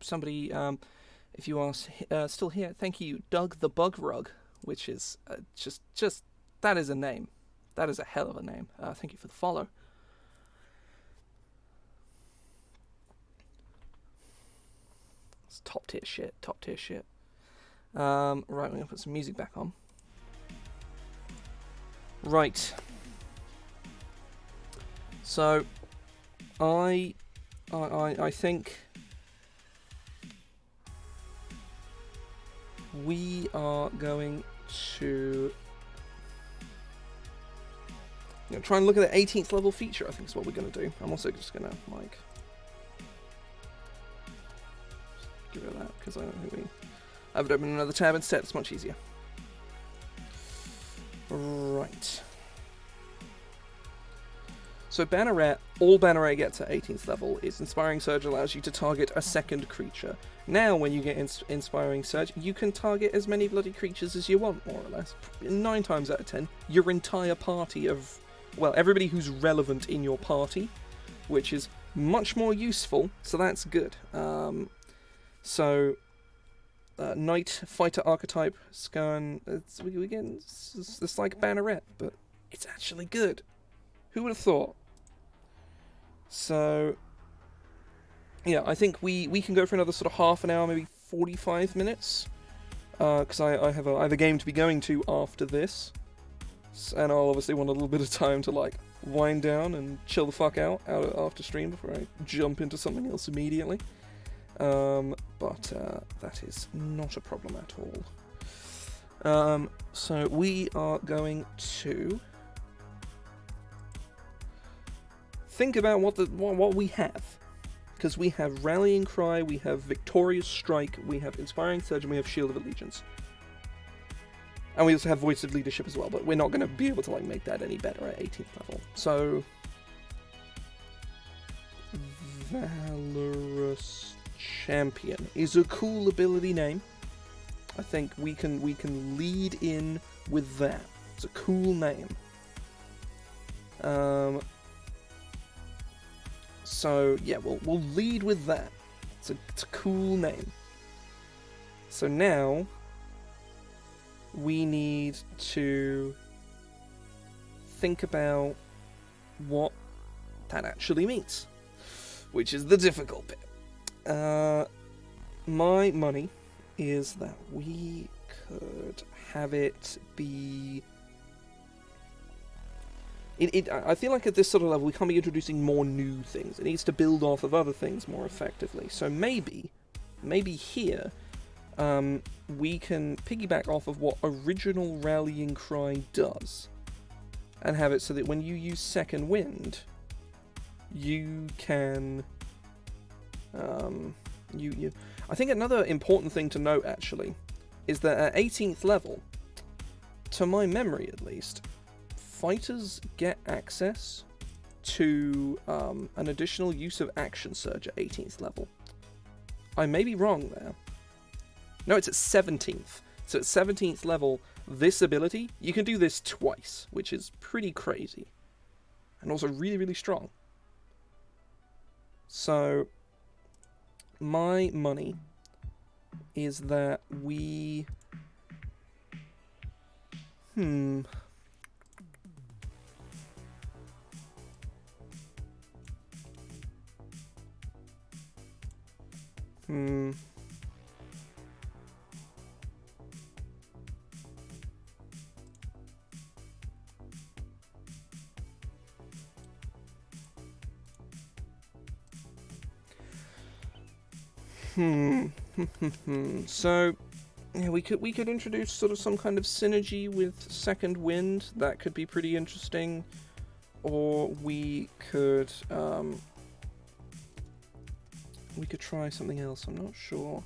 Somebody, if you are still here, thank you, Doug the Bug Rug, which is just that is a name. That is a hell of a name. Thank you for the follow. It's top tier shit. Right, we're gonna put some music back on. Right. So, I think we are going to try and look at the 18th level feature. I think is what we're going to do. I'm also just going to get rid of that because I don't think I would open another tab instead. It's much easier. Right. So Banneret, all Banneret gets at 18th level is Inspiring Surge allows you to target a second creature. Now when you get Inspiring Surge, you can target as many bloody creatures as you want, more or less. 9 times out of 10, your entire party of, well, everybody who's relevant in your party, which is much more useful, so that's good. Knight, Fighter Archetype, Scan, it's like Banneret, but it's actually good. Who would have thought? So, yeah, I think we can go for another sort of half an hour, maybe 45 minutes. Because I have a game to be going to after this. And I'll obviously want a little bit of time to, like, wind down and chill the fuck out after stream before I jump into something else immediately. But that is not a problem at all. So we are going to think about what we have, because we have Rallying Cry, we have Victorious Strike, we have Inspiring Surge, and we have Shield of Allegiance, and we also have Voice of Leadership as well. But we're not going to be able to make that any better at 18th level. So, Valorous Champion is a cool ability name. I think we can lead in with that. It's a cool name. So yeah, we'll lead with that. It's a cool name. So now we need to think about what that actually means, which is the difficult bit. My money is that we could have it be... I feel like at this sort of level we can't be introducing more new things. It needs to build off of other things more effectively. So maybe here we can piggyback off of what original Rallying Cry does, and have it so that when you use Second Wind, you can... I think another important thing to note, actually, is that at 18th level, to my memory at least, fighters get access to an additional use of Action Surge at 18th level. I may be wrong there. No, it's at 17th. So at 17th level, this ability, you can do this twice, which is pretty crazy. And also really, really strong. So, my money is that we... So, yeah, we could introduce sort of some kind of synergy with Second Wind. That could be pretty interesting. Or we could try something else. I'm not sure.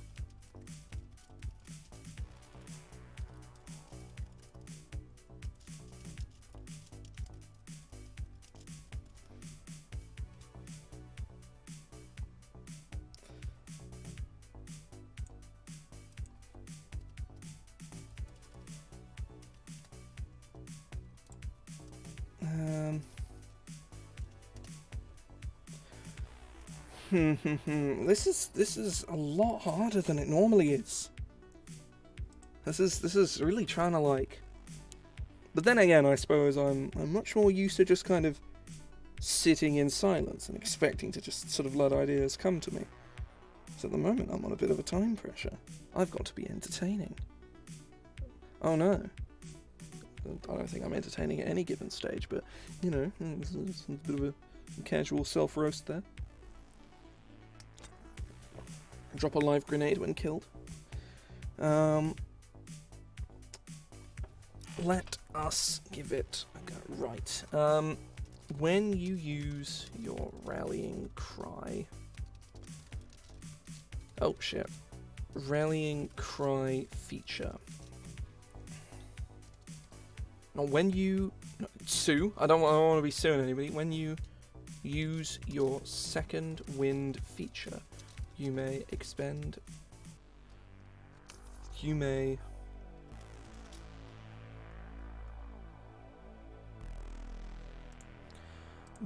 This is a lot harder than it normally is. This is really trying to like. But then again, I suppose I'm much more used to just kind of sitting in silence and expecting to just sort of let ideas come to me. So at the moment, I'm on a bit of a time pressure. I've got to be entertaining. Oh no. I don't think I'm entertaining at any given stage, but, you know, it's a bit of a casual self-roast there. Drop a live grenade when killed. Let us give it a go. Right. When you use your rallying cry... Oh, shit. Rallying cry feature. Now, when you sue, I don't want to be suing anybody. When you use your second wind feature, you may expend. You may.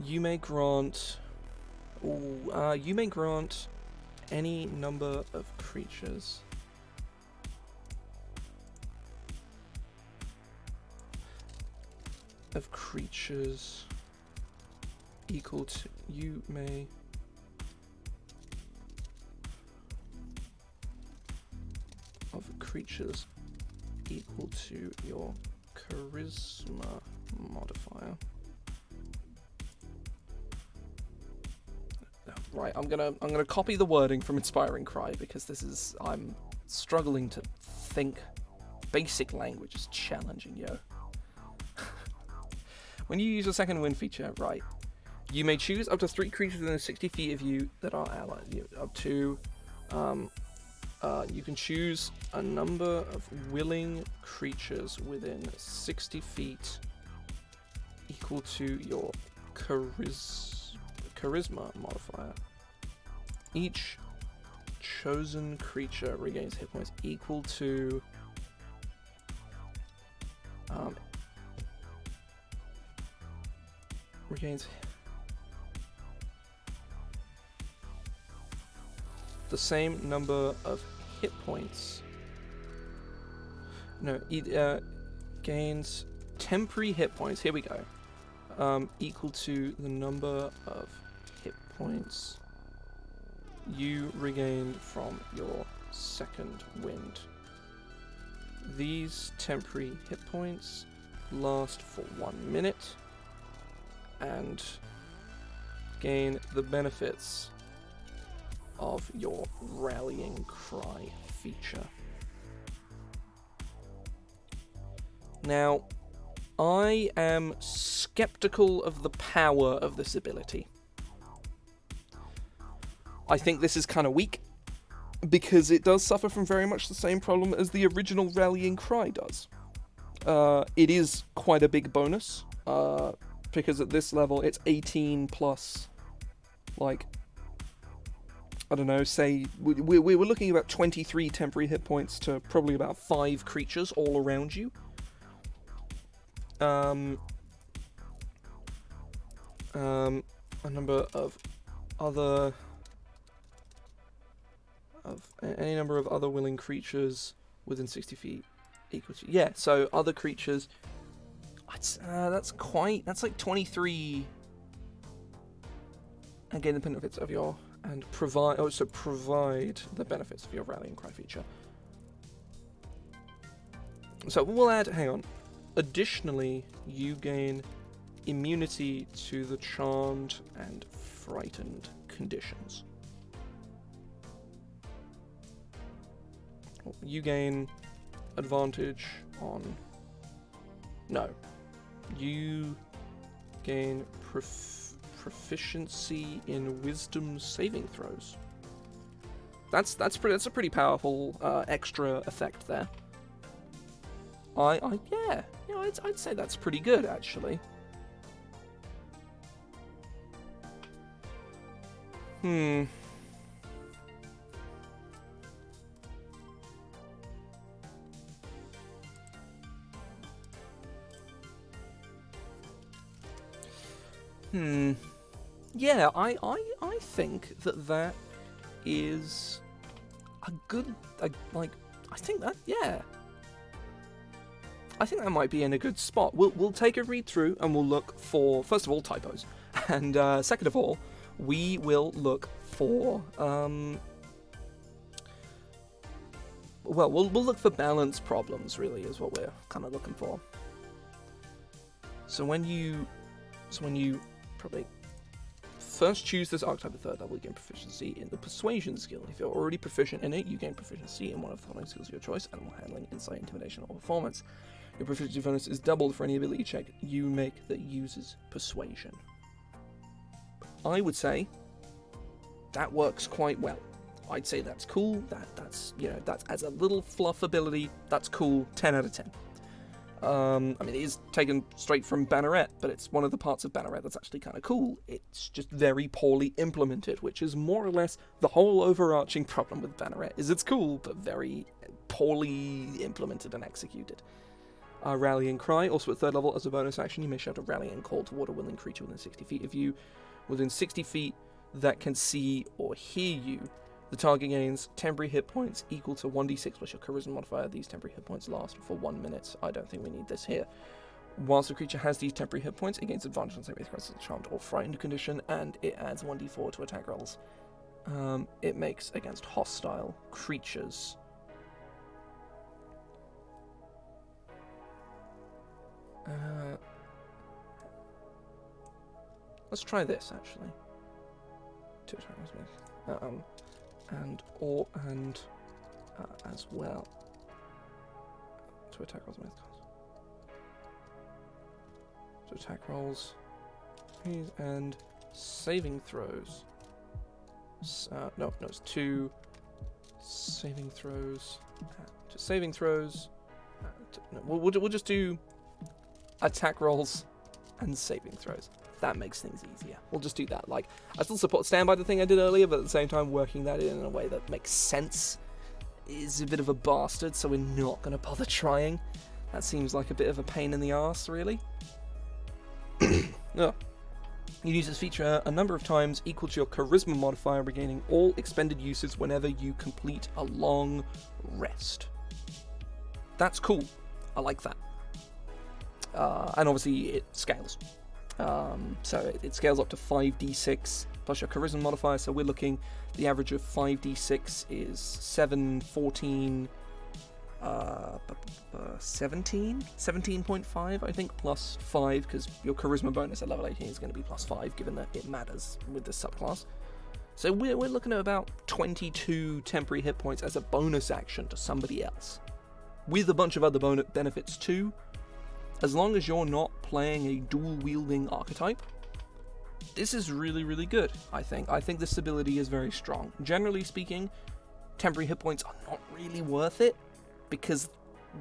You may grant. You may grant any number of creatures. Of creatures equal to you may of creatures equal to your charisma modifier. Right, I'm gonna copy the wording from Inspiring Cry because I'm struggling to think. Basic language is challenging, yo. When you use your second wind feature, right, you may choose up to 3 creatures within 60 feet of you that are allied. Up to, you can choose a number of willing creatures within 60 feet equal to your charisma modifier. Each chosen creature regains hit points equal to regains the same number of hit points. No, gains temporary hit points. Here we go. Equal to the number of hit points you regained from your second wind. These temporary hit points last for 1 minute and gain the benefits of your rallying cry feature. Now, I am skeptical of the power of this ability. I think this is kind of weak, because it does suffer from very much the same problem as the original Rallying Cry does. It is quite a big bonus, because at this level it's 18 plus, like, I don't know, say, we were looking at about 23 temporary hit points to probably about 5 creatures all around you. A number of other... any number of other willing creatures within 60 feet equal to... Yeah, so other creatures... that's like 23... And gain the benefits of your... And provide the benefits of your Rallying Cry feature. So we'll add... Hang on. Additionally, you gain immunity to the Charmed and Frightened conditions. You gain advantage on... No. You gain proficiency in wisdom saving throws. That's a pretty powerful extra effect there. I'd say that's pretty good, actually. Yeah, I think that is a good, like, I think that might be in a good spot. We'll take a read through and we'll look for, first of all, typos, and second of all, we will look for well, we'll look for balance problems. Really, is what we're kind of looking for. So when you probably first choose this archetype at third level, you gain proficiency in the persuasion skill. If you're already proficient in it, you gain proficiency in one of the following skills of your choice: animal handling, insight, intimidation, or performance. Your proficiency bonus is doubled for any ability check you make that uses persuasion. I would say that works quite well. I'd say that's cool. That's as a little fluff ability, that's cool. 10 out of 10. I mean, it is taken straight from Banneret, but it's one of the parts of Banneret that's actually kind of cool. It's just very poorly implemented, which is more or less the whole overarching problem with Banneret. Is it's cool, but very poorly implemented and executed. Rallying Cry, also at third level, as a bonus action, you may shout a rallying call toward a willing creature within 60 feet of you. Within 60 feet that can see or hear you, the target gains temporary hit points equal to 1d6 plus your charisma modifier. These temporary hit points last for 1 minute. I don't think we need this here. Whilst the creature has these temporary hit points, it gains advantage on saving throws as a charmed or frightened condition, and it adds 1d4 to attack rolls. It makes against hostile creatures. Let's try this actually. 2 attack rolls and as well. 2 attack rolls with cards. 2 attack rolls and saving throws. No, it's 2 saving throws. Just saving throws. No, we'll just do attack rolls and saving throws. That makes things easier. We'll just do that. Like, I still stand by the thing I did earlier, but at the same time, working that in a way that makes sense is a bit of a bastard, so we're not going to bother trying. That seems like a bit of a pain in the arse, really. Oh. You use this feature a number of times equal to your charisma modifier, regaining all expended uses whenever you complete a long rest. That's cool. I like that. And obviously it scales. So it scales up to 5d6 plus your charisma modifier, so we're looking, the average of 5d6 is 7, 14, 17.5 I think, plus 5, because your charisma bonus at level 18 is going to be plus 5, given that it matters with this subclass. So we're looking at about 22 temporary hit points as a bonus action to somebody else, with a bunch of other benefits too. As long as you're not playing a dual-wielding archetype, this is really, really good, I think. I think this ability is very strong. Generally speaking, temporary hit points are not really worth it, because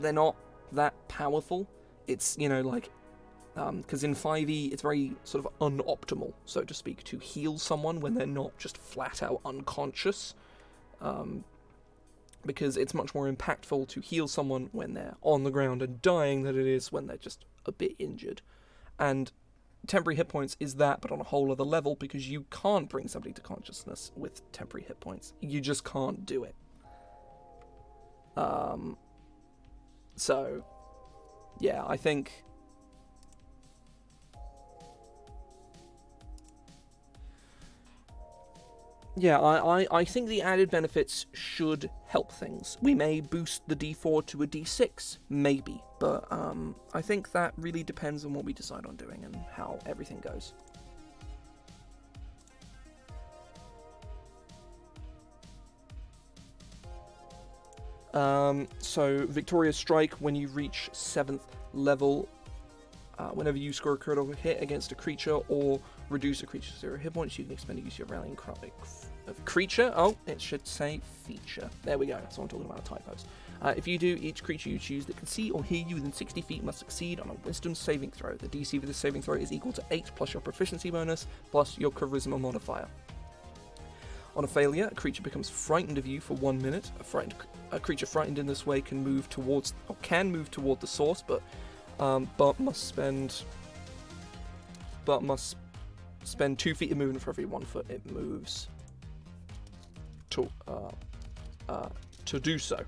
they're not that powerful. It's, because in 5e, it's very sort of unoptimal, so to speak, to heal someone when they're not just flat-out unconscious. Because it's much more impactful to heal someone when they're on the ground and dying than it is when they're just a bit injured. And temporary hit points is that, but on a whole other level, because you can't bring somebody to consciousness with temporary hit points. You just can't do it. So, yeah, I think... Yeah, I think the added benefits should help things. We may boost the d4 to a d6, maybe, but I think that really depends on what we decide on doing and how everything goes. So, Victoria's Strike, when you reach 7th level, whenever you score a critical hit against a creature or reduce a creature's 0 hit points, you can expend a use of your rallying cry of creature. Oh, it should say feature. There we go. That's what I'm talking about, typos. If you do, each creature you choose that can see or hear you within 60 feet must succeed on a wisdom saving throw. The DC for this saving throw is equal to 8 plus your proficiency bonus plus your charisma modifier. On a failure, a creature becomes frightened of you for 1 minute. A creature frightened in this way can move toward the source, but must spend 2 feet of movement for every 1 foot it moves to do so.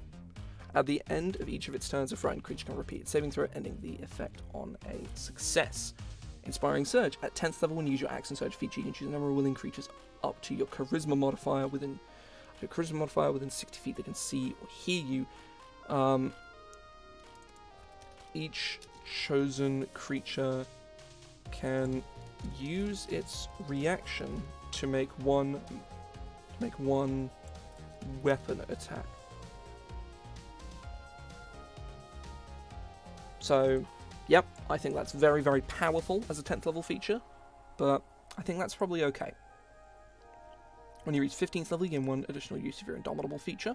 At the end of each of its turns, a frightened creature can repeat its saving throw, ending the effect on a success. Inspiring Surge. At 10th level, when you use your Action Surge feature, you can choose a number of willing creatures up to your Charisma modifier within 60 feet that can see or hear you. Each chosen creature can use its reaction to make one weapon attack. So, yep, I think that's very, very powerful as a 10th level feature, but I think that's probably okay. When you reach 15th level, you gain 1 additional use of your Indomitable feature.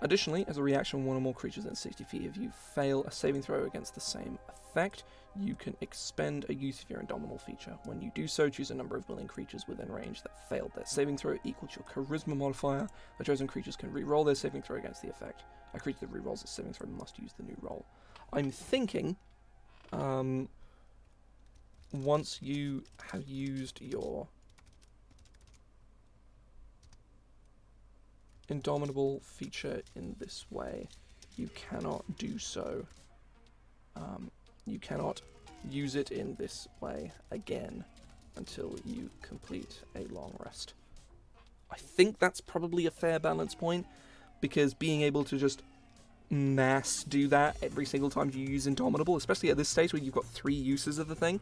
Additionally, as a reaction, 1 or more creatures within 60 feet of you fail a saving throw against the same effect, you can expend a use of your Indomitable feature. When you do so, choose a number of willing creatures within range that failed their saving throw equal to your Charisma modifier. The chosen creatures can re-roll their saving throw against the effect. A creature that re-rolls its saving throw must use the new roll. I'm thinking, once you have used your Indomitable feature in this way, you cannot do so. You cannot use it in this way again until you complete a long rest. I think that's probably a fair balance point, because being able to just mass do that every single time you use Indomitable, especially at this stage where you've got 3 uses of the thing,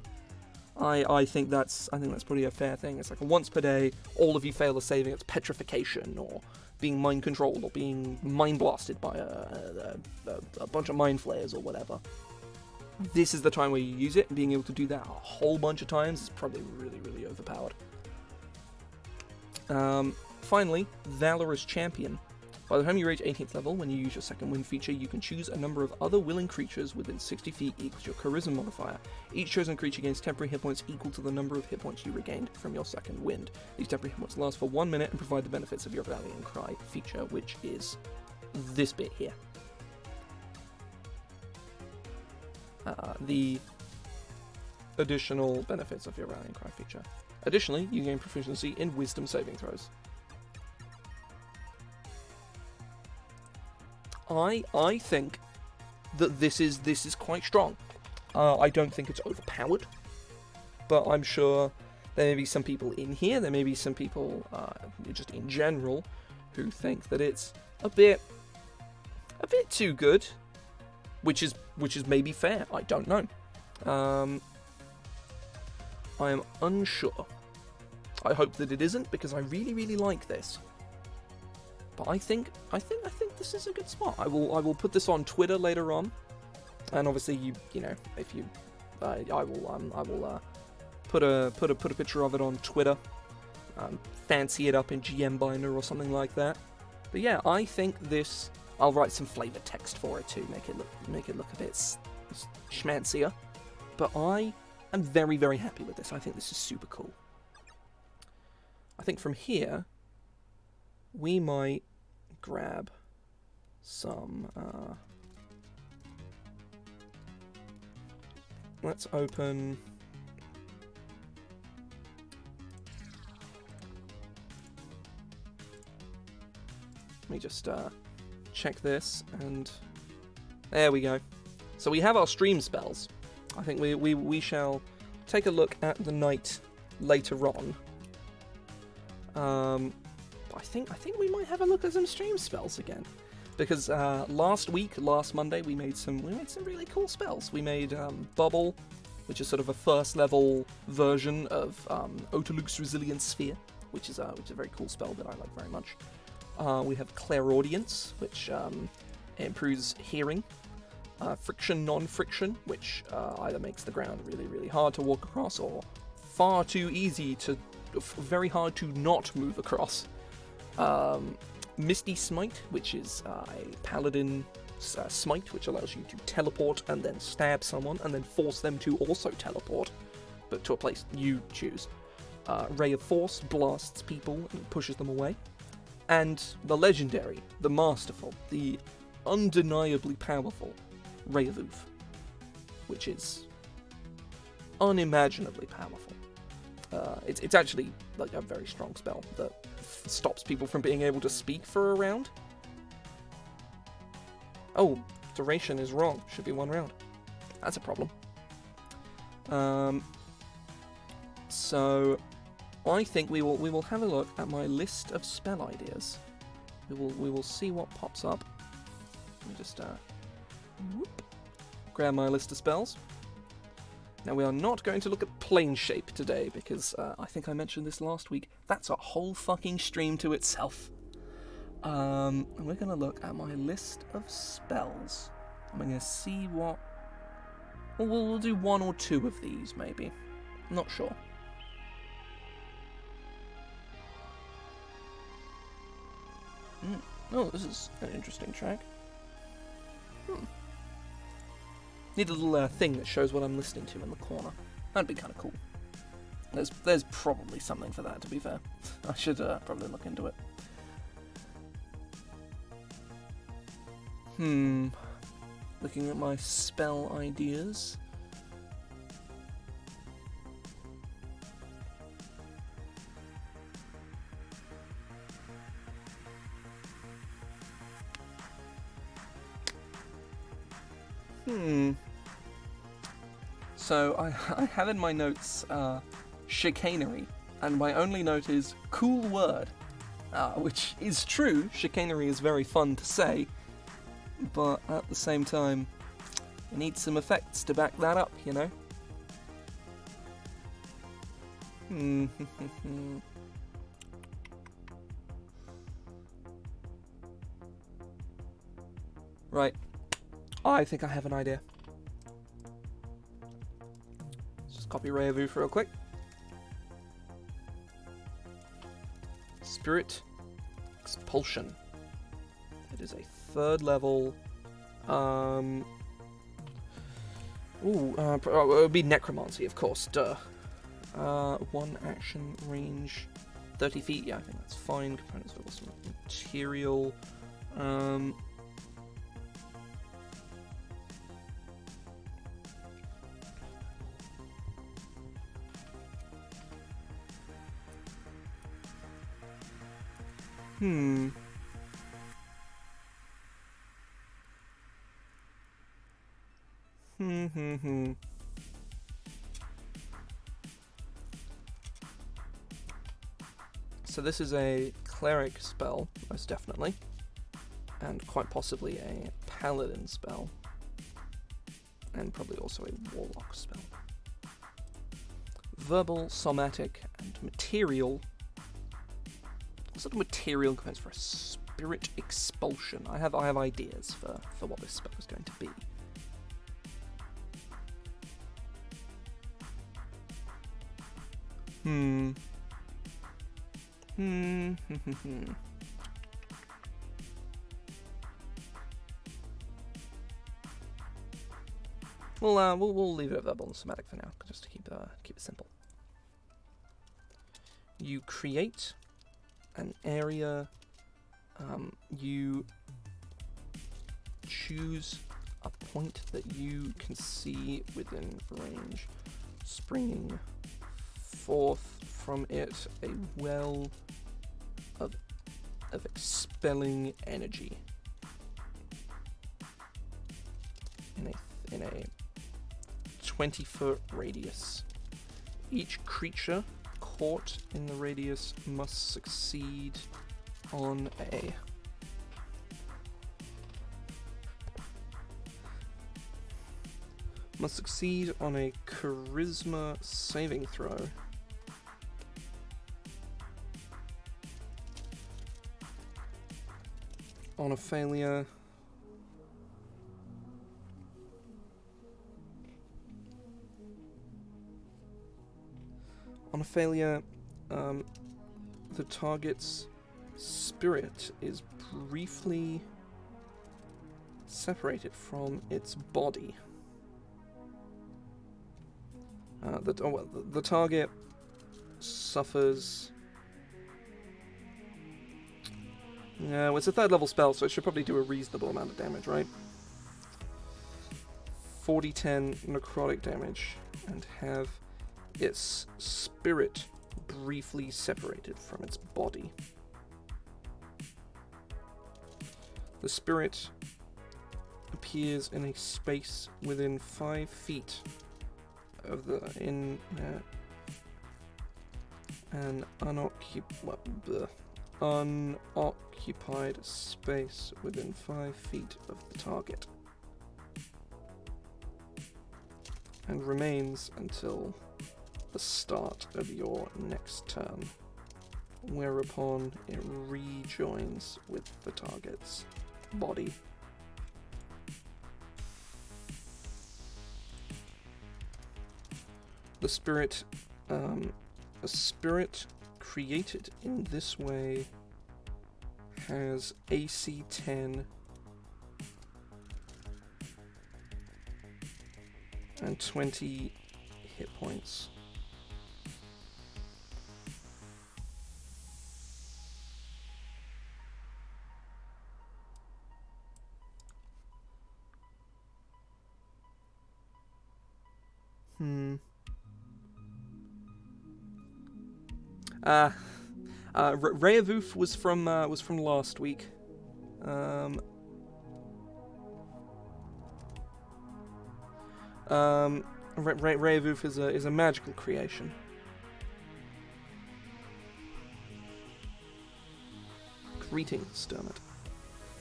I think that's pretty a fair thing. It's like a once per day, all of you fail a saving, it's petrification, or being mind controlled, or being mind blasted by a bunch of mind flayers or whatever. This is the time where you use it, and being able to do that a whole bunch of times is probably really, really overpowered. Finally, Valorous Champion. By the time you reach 18th level, when you use your second wind feature, you can choose a number of other willing creatures within 60 feet equals your Charisma modifier. Each chosen creature gains temporary hit points equal to the number of hit points you regained from your second wind. These temporary hit points last for 1 minute and provide the benefits of your Rallying Cry feature, which is this bit here. The additional benefits of your Rallying Cry feature. Additionally, you gain proficiency in Wisdom saving throws. I think that this is quite strong. I don't think it's overpowered, but I'm sure there may be some people in here, there may be some people just in general who think that it's a bit too good, which is maybe fair. I don't know. I am unsure. I hope that it isn't, because I really, really like this. But I think this is a good spot. I will put this on Twitter later on, and obviously you know if you I will put a picture of it on Twitter, fancy it up in GM Binder or something like that. But yeah, I think this. I'll write some flavor text for it too, make it look a bit schmancier. But I am very, very happy with this. I think this is super cool. I think from here we might grab some. Let's open. Let me just check this, and there we go. So we have our stream spells. I think we shall take a look at the night later on. I think we might have a look at some stream spells again, because last Monday, we made some really cool spells. We made Bubble, which is sort of a first level version of Otaluk's Resilient Sphere, which is a very cool spell that I like very much. We have Clairaudience, which improves hearing. Friction Non-Friction, which either makes the ground really, really hard to walk across, or far too easy to, very hard to not move across. Misty Smite, which is a Paladin Smite, which allows you to teleport and then stab someone, and then force them to also teleport, but to a place you choose. Ray of Force blasts people and pushes them away. And the legendary, the masterful, the undeniably powerful Ray of Oof, which is unimaginably powerful. It's actually like a very strong spell that stops people from being able to speak for a round. Oh, duration is wrong. Should be 1 round. That's a problem. So I think we will have a look at my list of spell ideas. We will see what pops up. Let me just grab my list of spells. Now we are not going to look at plane shape today because I think I mentioned this last week. That's a whole fucking stream to itself. And we're going to look at my list of spells. I'm going to see what... Well, we'll do 1 or 2 of these, maybe. I'm not sure. Oh, this is an interesting track. Need a little thing that shows what I'm listening to in the corner. That'd be kind of cool. There's probably something for that, to be fair. I should probably look into it. Looking at my spell ideas. So I have in my notes chicanery, and my only note is cool word, which is true. Chicanery is very fun to say, but at the same time, you need some effects to back that up, you know? Right. I think I have an idea. Let's just copy Weighill real quick. Spirit Expulsion. It is a 3rd level. It would be Necromancy, of course. Duh. 1 action range, 30 feet. Yeah, I think that's fine. Components of some material. So this is a cleric spell, most definitely, and quite possibly a paladin spell, and probably also a warlock spell. Verbal, somatic, and material. What sort of material goes for a spirit expulsion? I have ideas for what this spell is going to be. We'll leave it at verbal and somatic for now, just to keep it simple. You create an area. You choose a point that you can see within range, springing forth from it a well of expelling energy in a 20-foot radius. Each creature caught in the radius must succeed on a charisma saving throw. On a failure, the target's spirit is briefly separated from its body. The target suffers... well, it's a 3rd level spell, so it should probably do a reasonable amount of damage, right? 40-10 necrotic damage, and have its spirit briefly separated from its body. The spirit appears in a space within 5 feet of an unoccupied space within 5 feet of the target, and remains until the start of your next turn, whereupon it rejoins with the target's body. The spirit, a spirit created in this way has AC 10 and 20 hit points. Weighill was from last week. Weighill is a magical creation. Greetings, Dermot.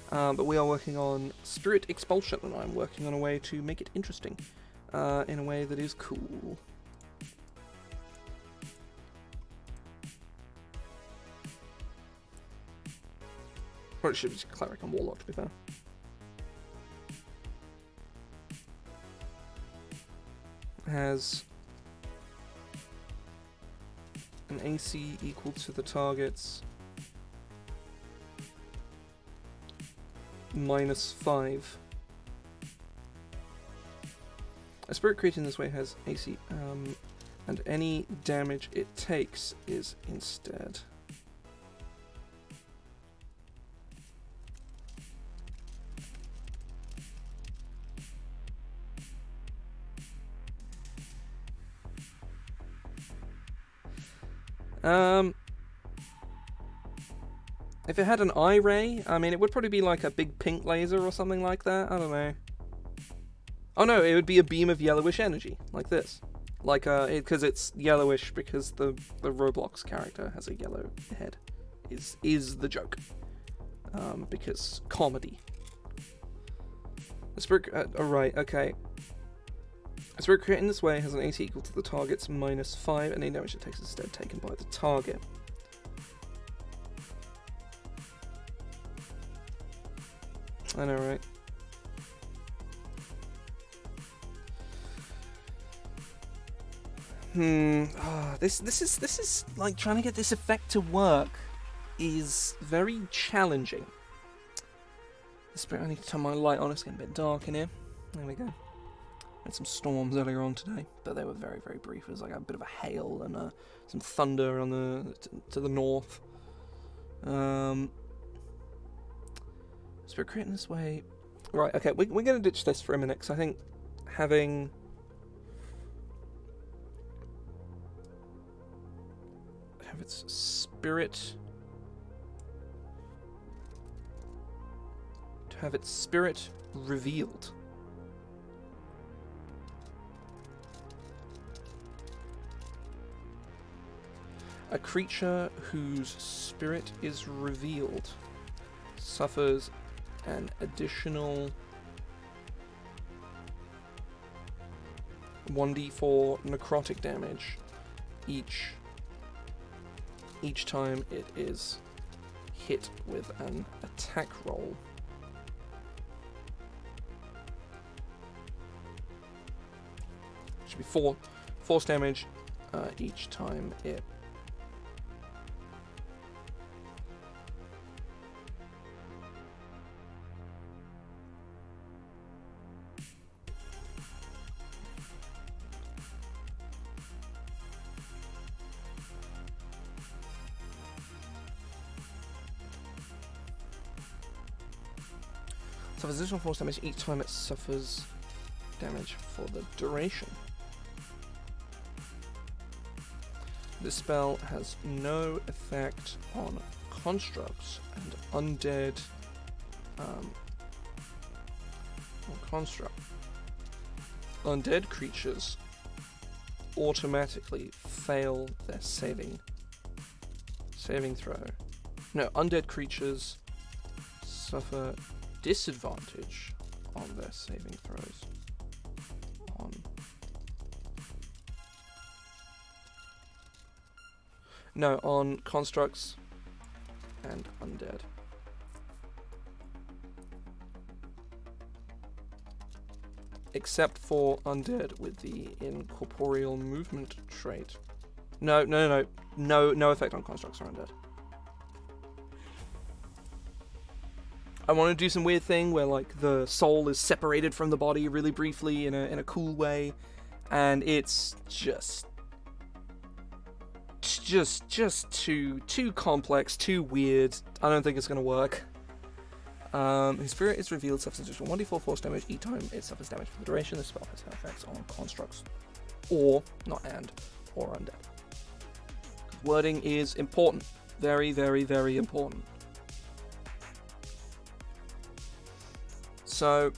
But we are working on Spirit Expulsion, and I'm working on a way to make it interesting, in a way that is cool. Or it should be Cleric and Warlock, to be fair. Has an AC equal to the target's -5. A spirit created in this way has AC, and any damage it takes is instead. If it had an eye ray, I mean, it would probably be like a big pink laser or something like that. I don't know. Oh no, it would be a beam of yellowish energy, like this. Like, because it's yellowish because the Roblox character has a yellow head. Is the joke. Because comedy. The spirit, alright, okay. A spirit created in this way has an AC equal to the target's -5, and any damage it takes is instead taken by the target. I know, right? This is like trying to get this effect to work is very challenging. The spirit, I need to turn my light on. It's getting a bit dark in here. There we go. Had some storms earlier on today, but they were very, very brief. It was like a bit of a hail and some thunder on to the north. Spirit created in this way. Right, okay, we're going to ditch this for a minute, because I think having its spirit revealed. A creature whose spirit is revealed suffers an additional 1d4 necrotic damage each time it is hit with an attack roll. Should be 4 force damage each time it suffers additional force damage each time it suffers damage for the duration. This spell has no effect on constructs and undead on construct. Undead creatures automatically fail their saving throw. No, undead creatures suffer disadvantage on their saving throws. On constructs and undead. Except for undead with the incorporeal movement trait. No effect on constructs or undead. I want to do some weird thing where like the soul is separated from the body really briefly in a cool way, and it's just too complex, too weird. I don't think it's gonna work. His spirit is revealed, suffers for 1d4 force damage each time it suffers damage for the duration. This spell has no effects on constructs, or undead. Wording is important, very, very, very important. So,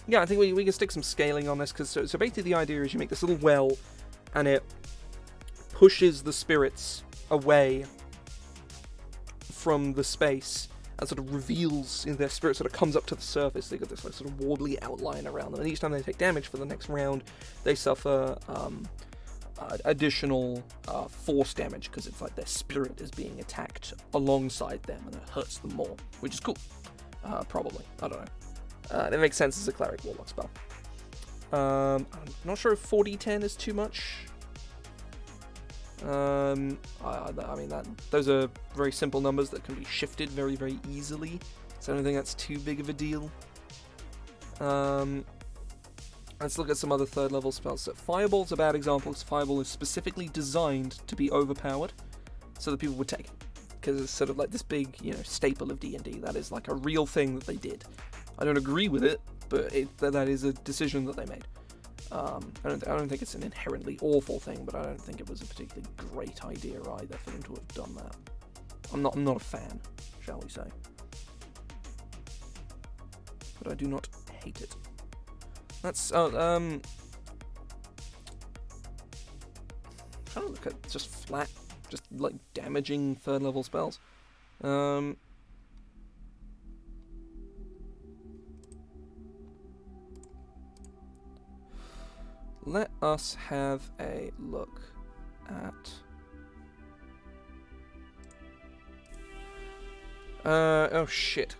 yeah, I think we can stick some scaling on this, because so basically the idea is you make this little well, and it pushes the spirits away from the space, and sort of reveals, their spirit sort of comes up to the surface. They got this like sort of warbly outline around them, and each time they take damage for the next round, they suffer additional force damage, because it's like their spirit is being attacked alongside them, and it hurts them more, which is cool. Probably. I don't know. It makes sense as a cleric warlock spell. I'm not sure if 4d10 is too much. I mean, those are very simple numbers that can be shifted very, very easily, so I don't think that's too big of a deal. Let's look at some other third level spells. So Fireball's a bad example, because Fireball is specifically designed to be overpowered, so that people would take it. Because it's sort of like this big, staple of D&D. That is like a real thing that they did. I don't agree with it, but that is a decision that they made. I don't think it's an inherently awful thing, but I don't think it was a particularly great idea either for them to have done that. I'm not a fan, shall we say. But I do not hate it. That's trying to look at just flat, just like damaging third level spells. Let us have a look at oh shit.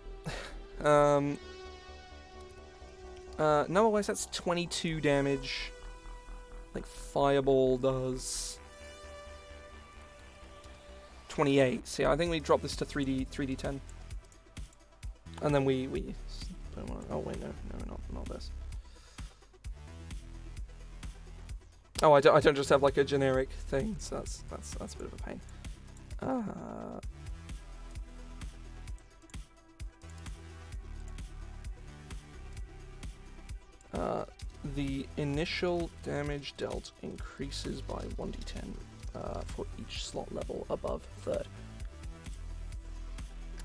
No, otherwise that's 22 damage. Like Fireball does 28. See, I think we drop this to 3d10. And then we oh wait, no, not this. Oh, I don't just have like a generic thing, so that's a bit of a pain. The initial damage dealt increases by 1d10 for each slot level above third.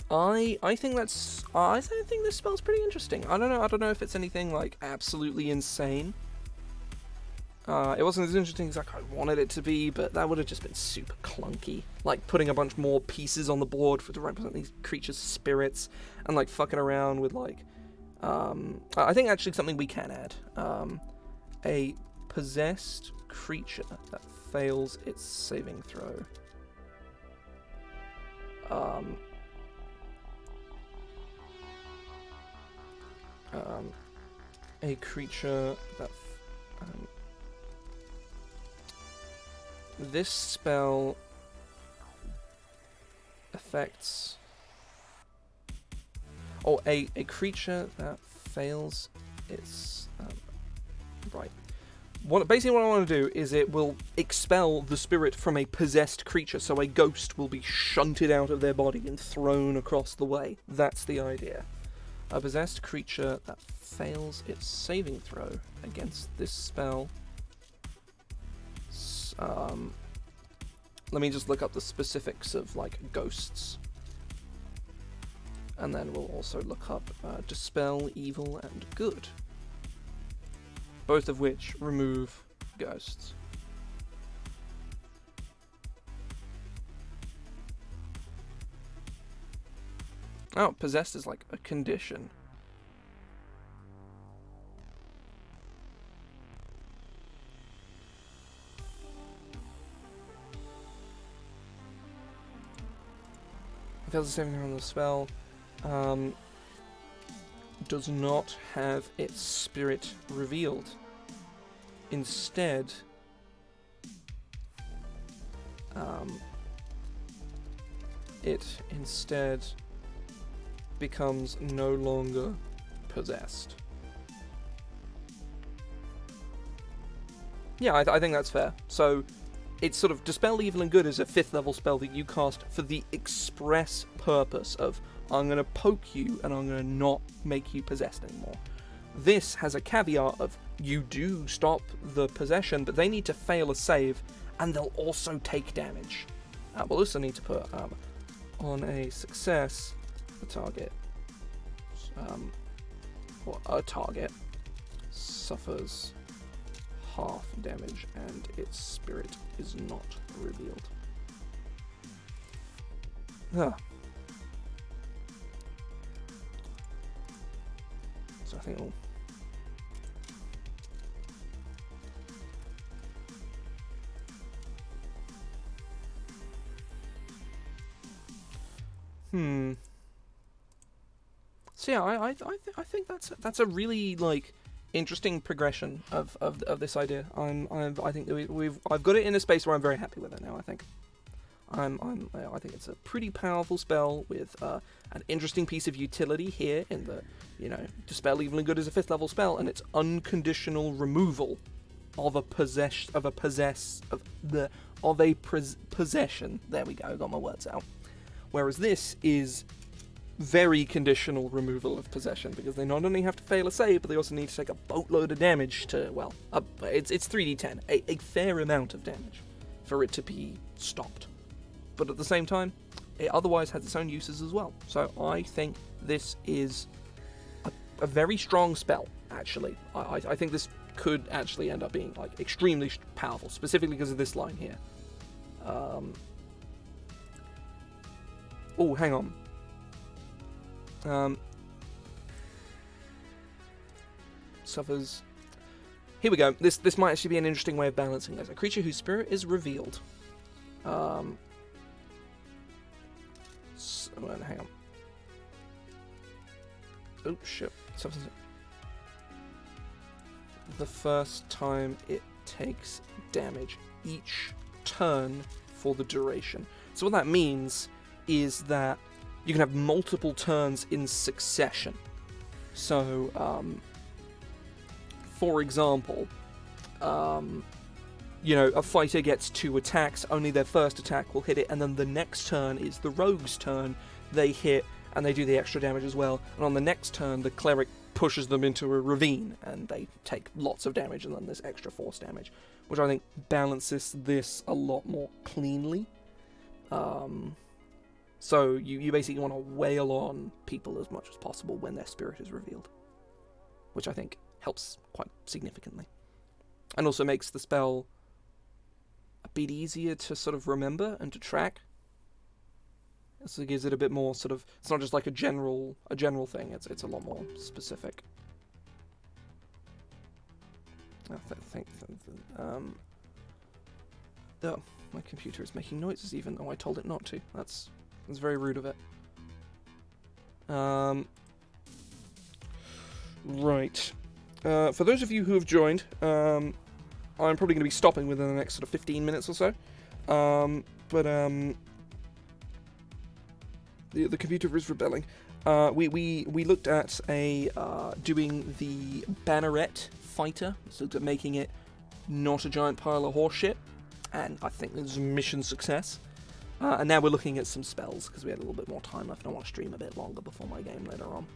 I think this spell's pretty interesting. I don't know if it's anything like absolutely insane. It wasn't as interesting as I wanted it to be, but that would have just been super clunky. Like putting a bunch more pieces on the board to represent these creatures' spirits, and like fucking around with like. I think actually something we can add. A possessed creature that fails its saving throw. A creature that. This spell affects. Oh, a creature that fails its. Right. Basically what I want to do is it will expel the spirit from a possessed creature, so a ghost will be shunted out of their body and thrown across the way. That's the idea. A possessed creature that fails its saving throw against this spell. Let me just look up the specifics of, like, ghosts. And then we'll also look up Dispel Evil and Good. Both of which remove ghosts. Oh, possessed is like a condition. Fails the saving throw on the spell. Does not have its spirit revealed. Instead, it instead becomes no longer possessed. Yeah, I think that's fair. So, it's sort of Dispel Evil and Good is a 5th level spell that you cast for the express purpose of I'm going to poke you and I'm going to not make you possessed anymore. This has a caveat of you do stop the possession, but they need to fail a save and they'll also take damage. We'll also need to put on a success the target, or a target suffers half damage and its spirit is not revealed. So I think we'll So yeah, I think that's a really, like, interesting progression of this idea. I think that I've got it in a space where I'm very happy with it now. I think I think it's a pretty powerful spell with an interesting piece of utility here in the, Dispel Evil and Good is a 5th level spell, and it's unconditional removal of a possession. There we go, got my words out. Whereas this is very conditional removal of possession, because they not only have to fail a save, but they also need to take a boatload of damage to, well, it's 3d10, a fair amount of damage for it to be stopped. But at the same time, it otherwise has its own uses as well. So I think this is a very strong spell, actually. I think this could actually end up being, like, extremely powerful, specifically because of this line here. Oh, hang on. Suffers. Here we go. This might actually be an interesting way of balancing this. A creature whose spirit is revealed. Hang on. Oh shit. Suffers. The first time it takes damage each turn for the duration. So what that means is that you can have multiple turns in succession. So, for example, a fighter gets 2 attacks, only their first attack will hit it, and then the next turn is the rogue's turn. They hit, and they do the extra damage as well, and on the next turn, the cleric pushes them into a ravine, and they take lots of damage, and then there's extra force damage, which I think balances this a lot more cleanly. So you basically want to wail on people as much as possible when their spirit is revealed, which I think helps quite significantly, and also makes the spell a bit easier to sort of remember and to track. So it gives it a bit more sort of, it's not just like a general thing. It's a lot more specific. Oh, my computer is making noises even though I told it not to. That's very rude of it. Right. For those of you who have joined, I'm probably going to be stopping within the next sort of 15 minutes or so. The computer is rebelling. We looked at doing the banneret fighter, so making it not a giant pile of horseshit, and I think there's a mission success. And now we're looking at some spells, because we had a little bit more time left, and I want to stream a bit longer before my game later on.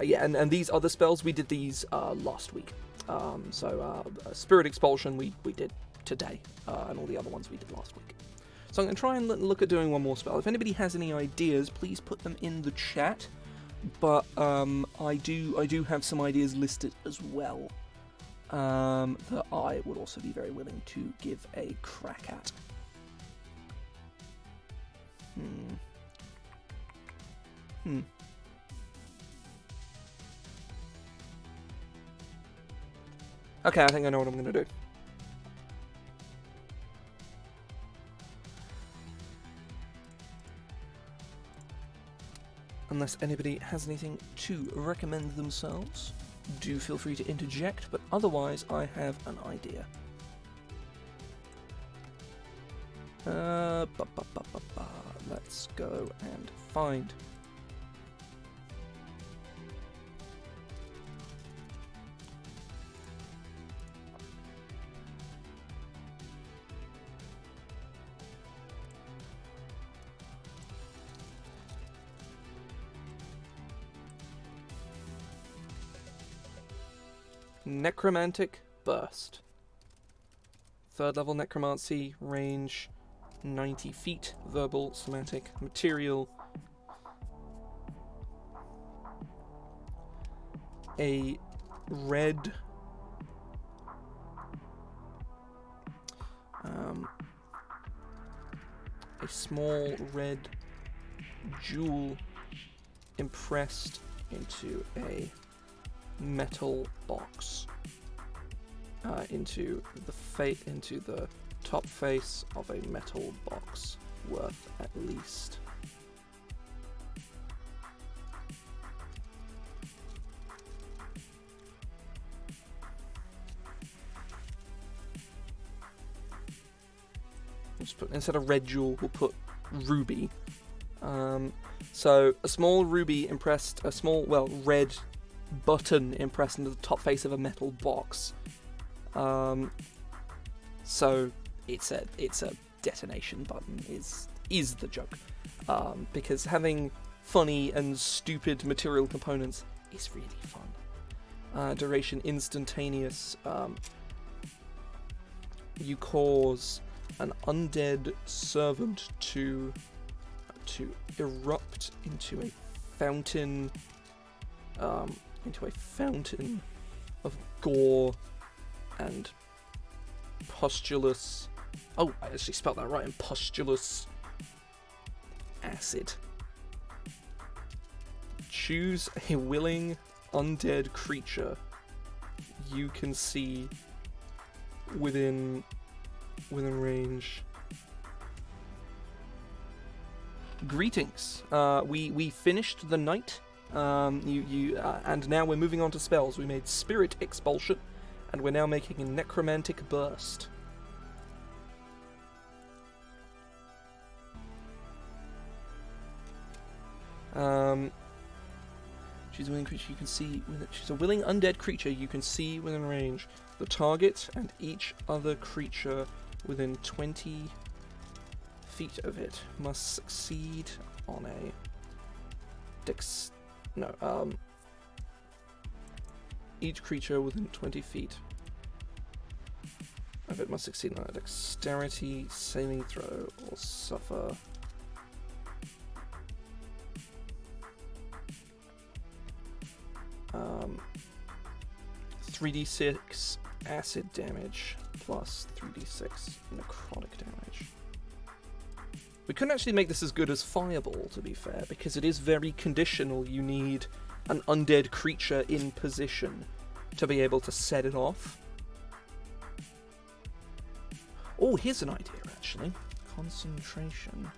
Yeah, and these other spells, we did these last week. Spirit Expulsion we did today, and all the other ones we did last week. So I'm going to try and look at doing one more spell. If anybody has any ideas, please put them in the chat. But I do have some ideas listed as well that I would also be very willing to give a crack at. Okay, I think I know what I'm going to do. Unless anybody has anything to recommend themselves, do feel free to interject, but otherwise I have an idea. Let's go and find. Necromantic Burst. 3rd level necromancy, range 90 feet, verbal, somatic, material. A red a small red jewel impressed into a metal box, into the top face of a metal box, worth at least instead of red jewel, we'll put ruby. So a small ruby impressed, a small, red button impressed into the top face of a metal box. So it's a detonation button is the joke. Because having funny and stupid material components is really fun. Duration instantaneous. You cause an undead servant to erupt into a fountain of gore and pustulous. Oh, I actually spelled that right. And pustulous acid. Choose a willing undead creature you can see within range. Greetings. We finished the night. And now we're moving on to spells. We made Spirit Expulsion, and we're now making a Necromantic Burst. She's a willing creature you can see. She's a willing undead creature you can see within range. The target and each other creature within 20 feet of it must succeed on a each creature within 20 feet of it must succeed on a dexterity saving throw or suffer 3d6 acid damage plus 3d6 necrotic damage. We couldn't actually make this as good as Fireball, to be fair, because it is very conditional. You need an undead creature in position to be able to set it off. Oh, here's an idea, actually. Concentration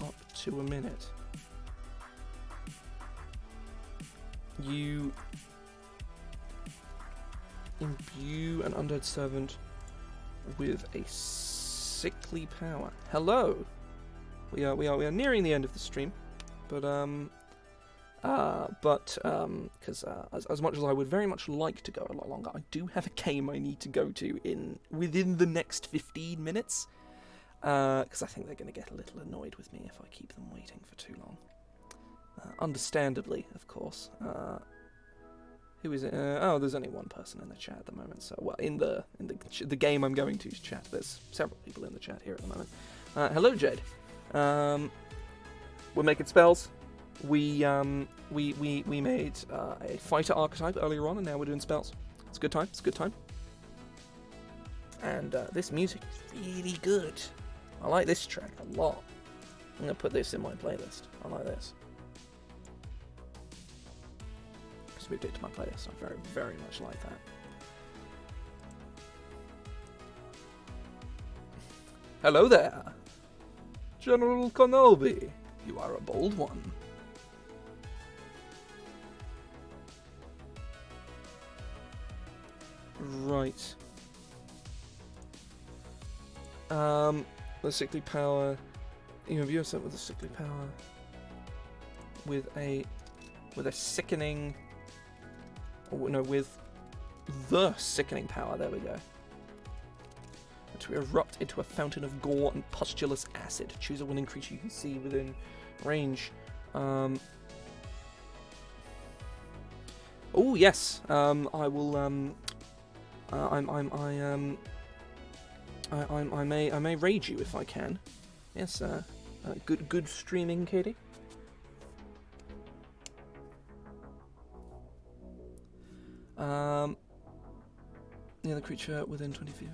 up to a minute. You imbue an undead servant with a sickly power. Hello! We are nearing the end of the stream, but But because as much as I would very much like to go a lot longer, I do have a game I need to go to within the next 15 minutes. Because I think they're going to get a little annoyed with me if I keep them waiting for too long. Understandably, of course. Who is it? Oh, there's only one person in the chat at the moment. So, well, in the game I'm going to's chat, there's several people in the chat here at the moment. Hello, Jed. We're making spells. We made a fighter archetype earlier on, and now we're doing spells. It's a good time. It's a good time. And this music is really good. I like this track a lot. I'm gonna put this in my playlist. I like this. Just moved it to my playlist. I very, very much like that. Hello there, General Kenobi. You are a bold one. Right. The sickly power. You have yourself with the sickly power. With a sickening. Oh, no, with the sickening power. There we go. To erupt into a fountain of gore and pustulous acid. Choose a winning creature you can see within range. Oh yes. I will. I may raid you if I can. Yes. Good streaming, Katie. The other creature within 20 feet.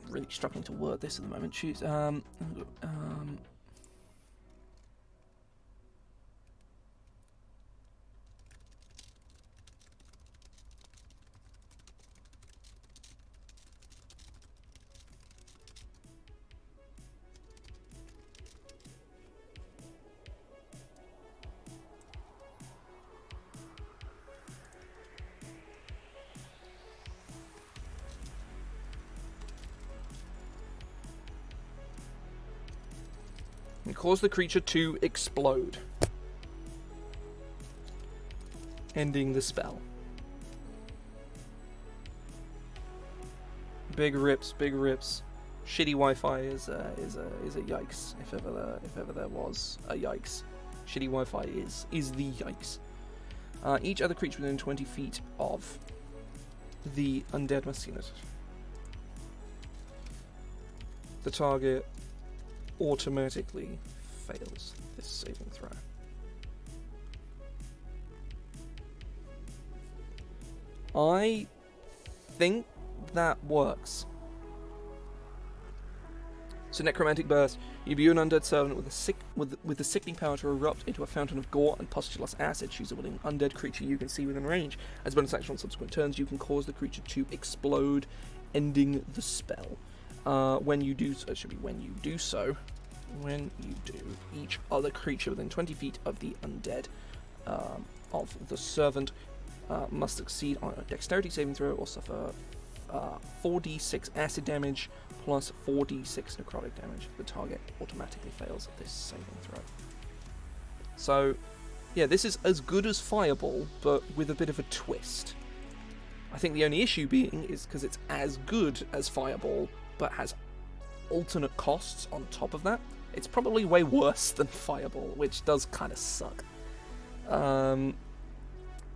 I'm really struggling to word this at the moment. Choose. And cause the creature to explode, ending the spell. Big rips, big rips. Shitty Wi-Fi is a yikes. If ever there was a yikes, shitty Wi-Fi is the yikes. Each other creature within 20 feet of the undead must see it. The target automatically fails this saving throw. I think that works. So Necromantic Burst, you imbue an undead servant with the sickening power to erupt into a fountain of gore and pustulous acid. Choose a willing undead creature you can see within range. As a bonus action on subsequent turns, you can cause the creature to explode, ending the spell. When you do so, it should be when you do so. When you do, each other creature within 20 feet of the undead of the servant must succeed on a dexterity saving throw or suffer 4d6 acid damage plus 4d6 necrotic damage. The target automatically fails this saving throw. So, yeah, this is as good as Fireball, but with a bit of a twist. I think the only issue being is because it's as good as Fireball, but has alternate costs on top of that. It's probably way worse than Fireball, which does kind of suck.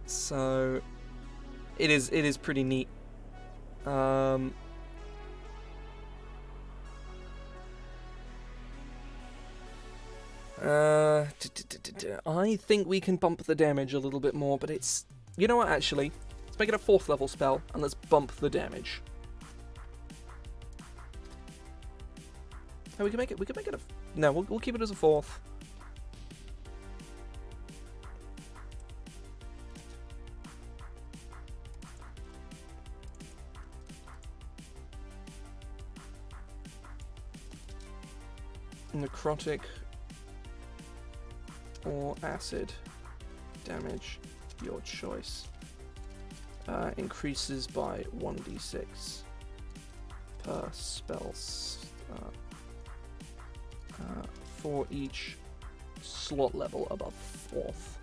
So it is pretty neat. I think we can bump the damage a little bit more, but it's, you know what, actually, let's make it a 4th level spell and let's bump the damage. Oh, we can make it a... No, we'll keep it as a 4th. Necrotic or acid damage, your choice. Increases by 1d6 per spell for each slot level above 4th.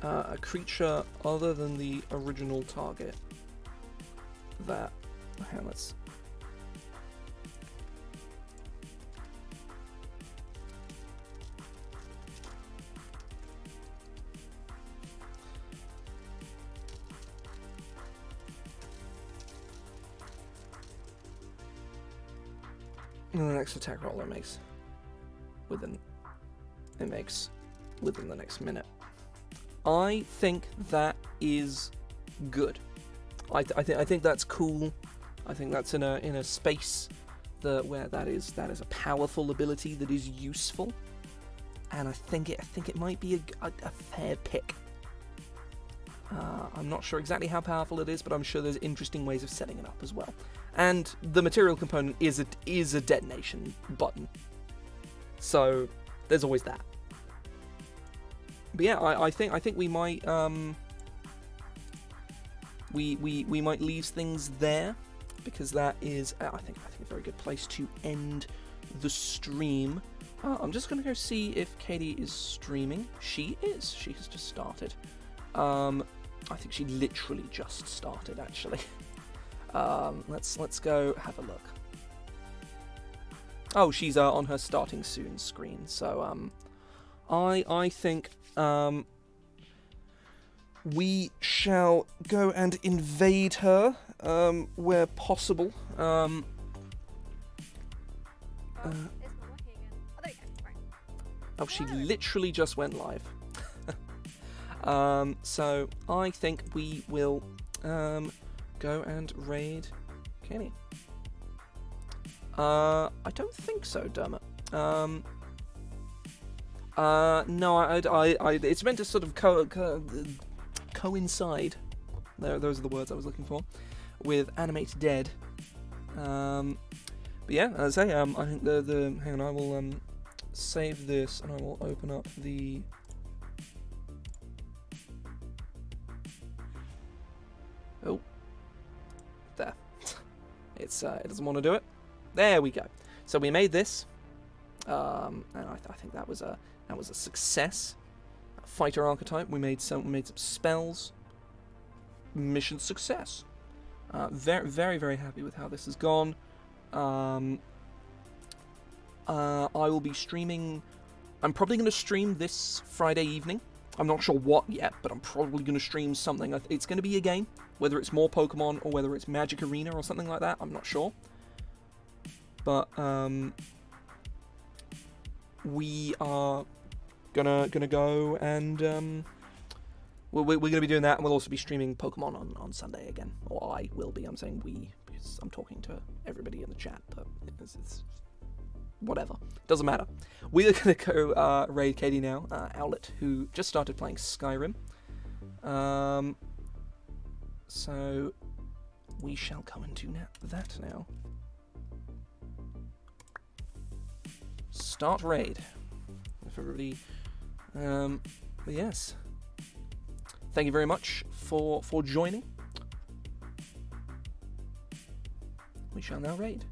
A creature other than the original target that... Hang on, let's... And the next attack roll it makes within the next minute. I think that is good. I think that's cool. I think that's in a space where that is a powerful ability that is useful, and I think it might be a fair pick. I'm not sure exactly how powerful it is, but I'm sure there's interesting ways of setting it up as well. And the material component is a detonation button, so there's always that. But yeah, I think we might we might leave things there, because that is I think a very good place to end the stream. I'm just gonna go see if Katie is streaming. She is. She has just started. I think she literally just started, actually. Let's go have a look. Oh, she's on her starting soon screen. So I think we shall go and invade her where possible. It's not working again. Oh, there you go. Right. Oh, she literally just went live. So I think we will go and raid Kenny. I don't think so, Dermot. No, I it's meant to sort of coincide. Those are the words I was looking for. With Animate Dead. But yeah, as I say, I think the hang on, I will save this and I will open up the. Oh, there. It doesn't want to do it. There we go. So we made this, and I think that was a success. Fighter archetype. We made some spells. Mission success. Very very happy with how this has gone. I will be streaming. I'm probably going to stream this Friday evening. I'm not sure what yet, but I'm probably going to stream something. It's going to be a game, whether it's more Pokemon or whether it's Magic Arena or something like that. I'm not sure. But we are gonna go and we're gonna be doing that, and we'll also be streaming Pokemon on Sunday again. Or I will be. I'm saying we because I'm talking to everybody in the chat, but it's whatever. Doesn't matter. We are going to go raid Katie now, Owlet, who just started playing Skyrim. So we shall go and do that now. Start raid. If everybody... but yes. Thank you very much for joining. We shall now raid.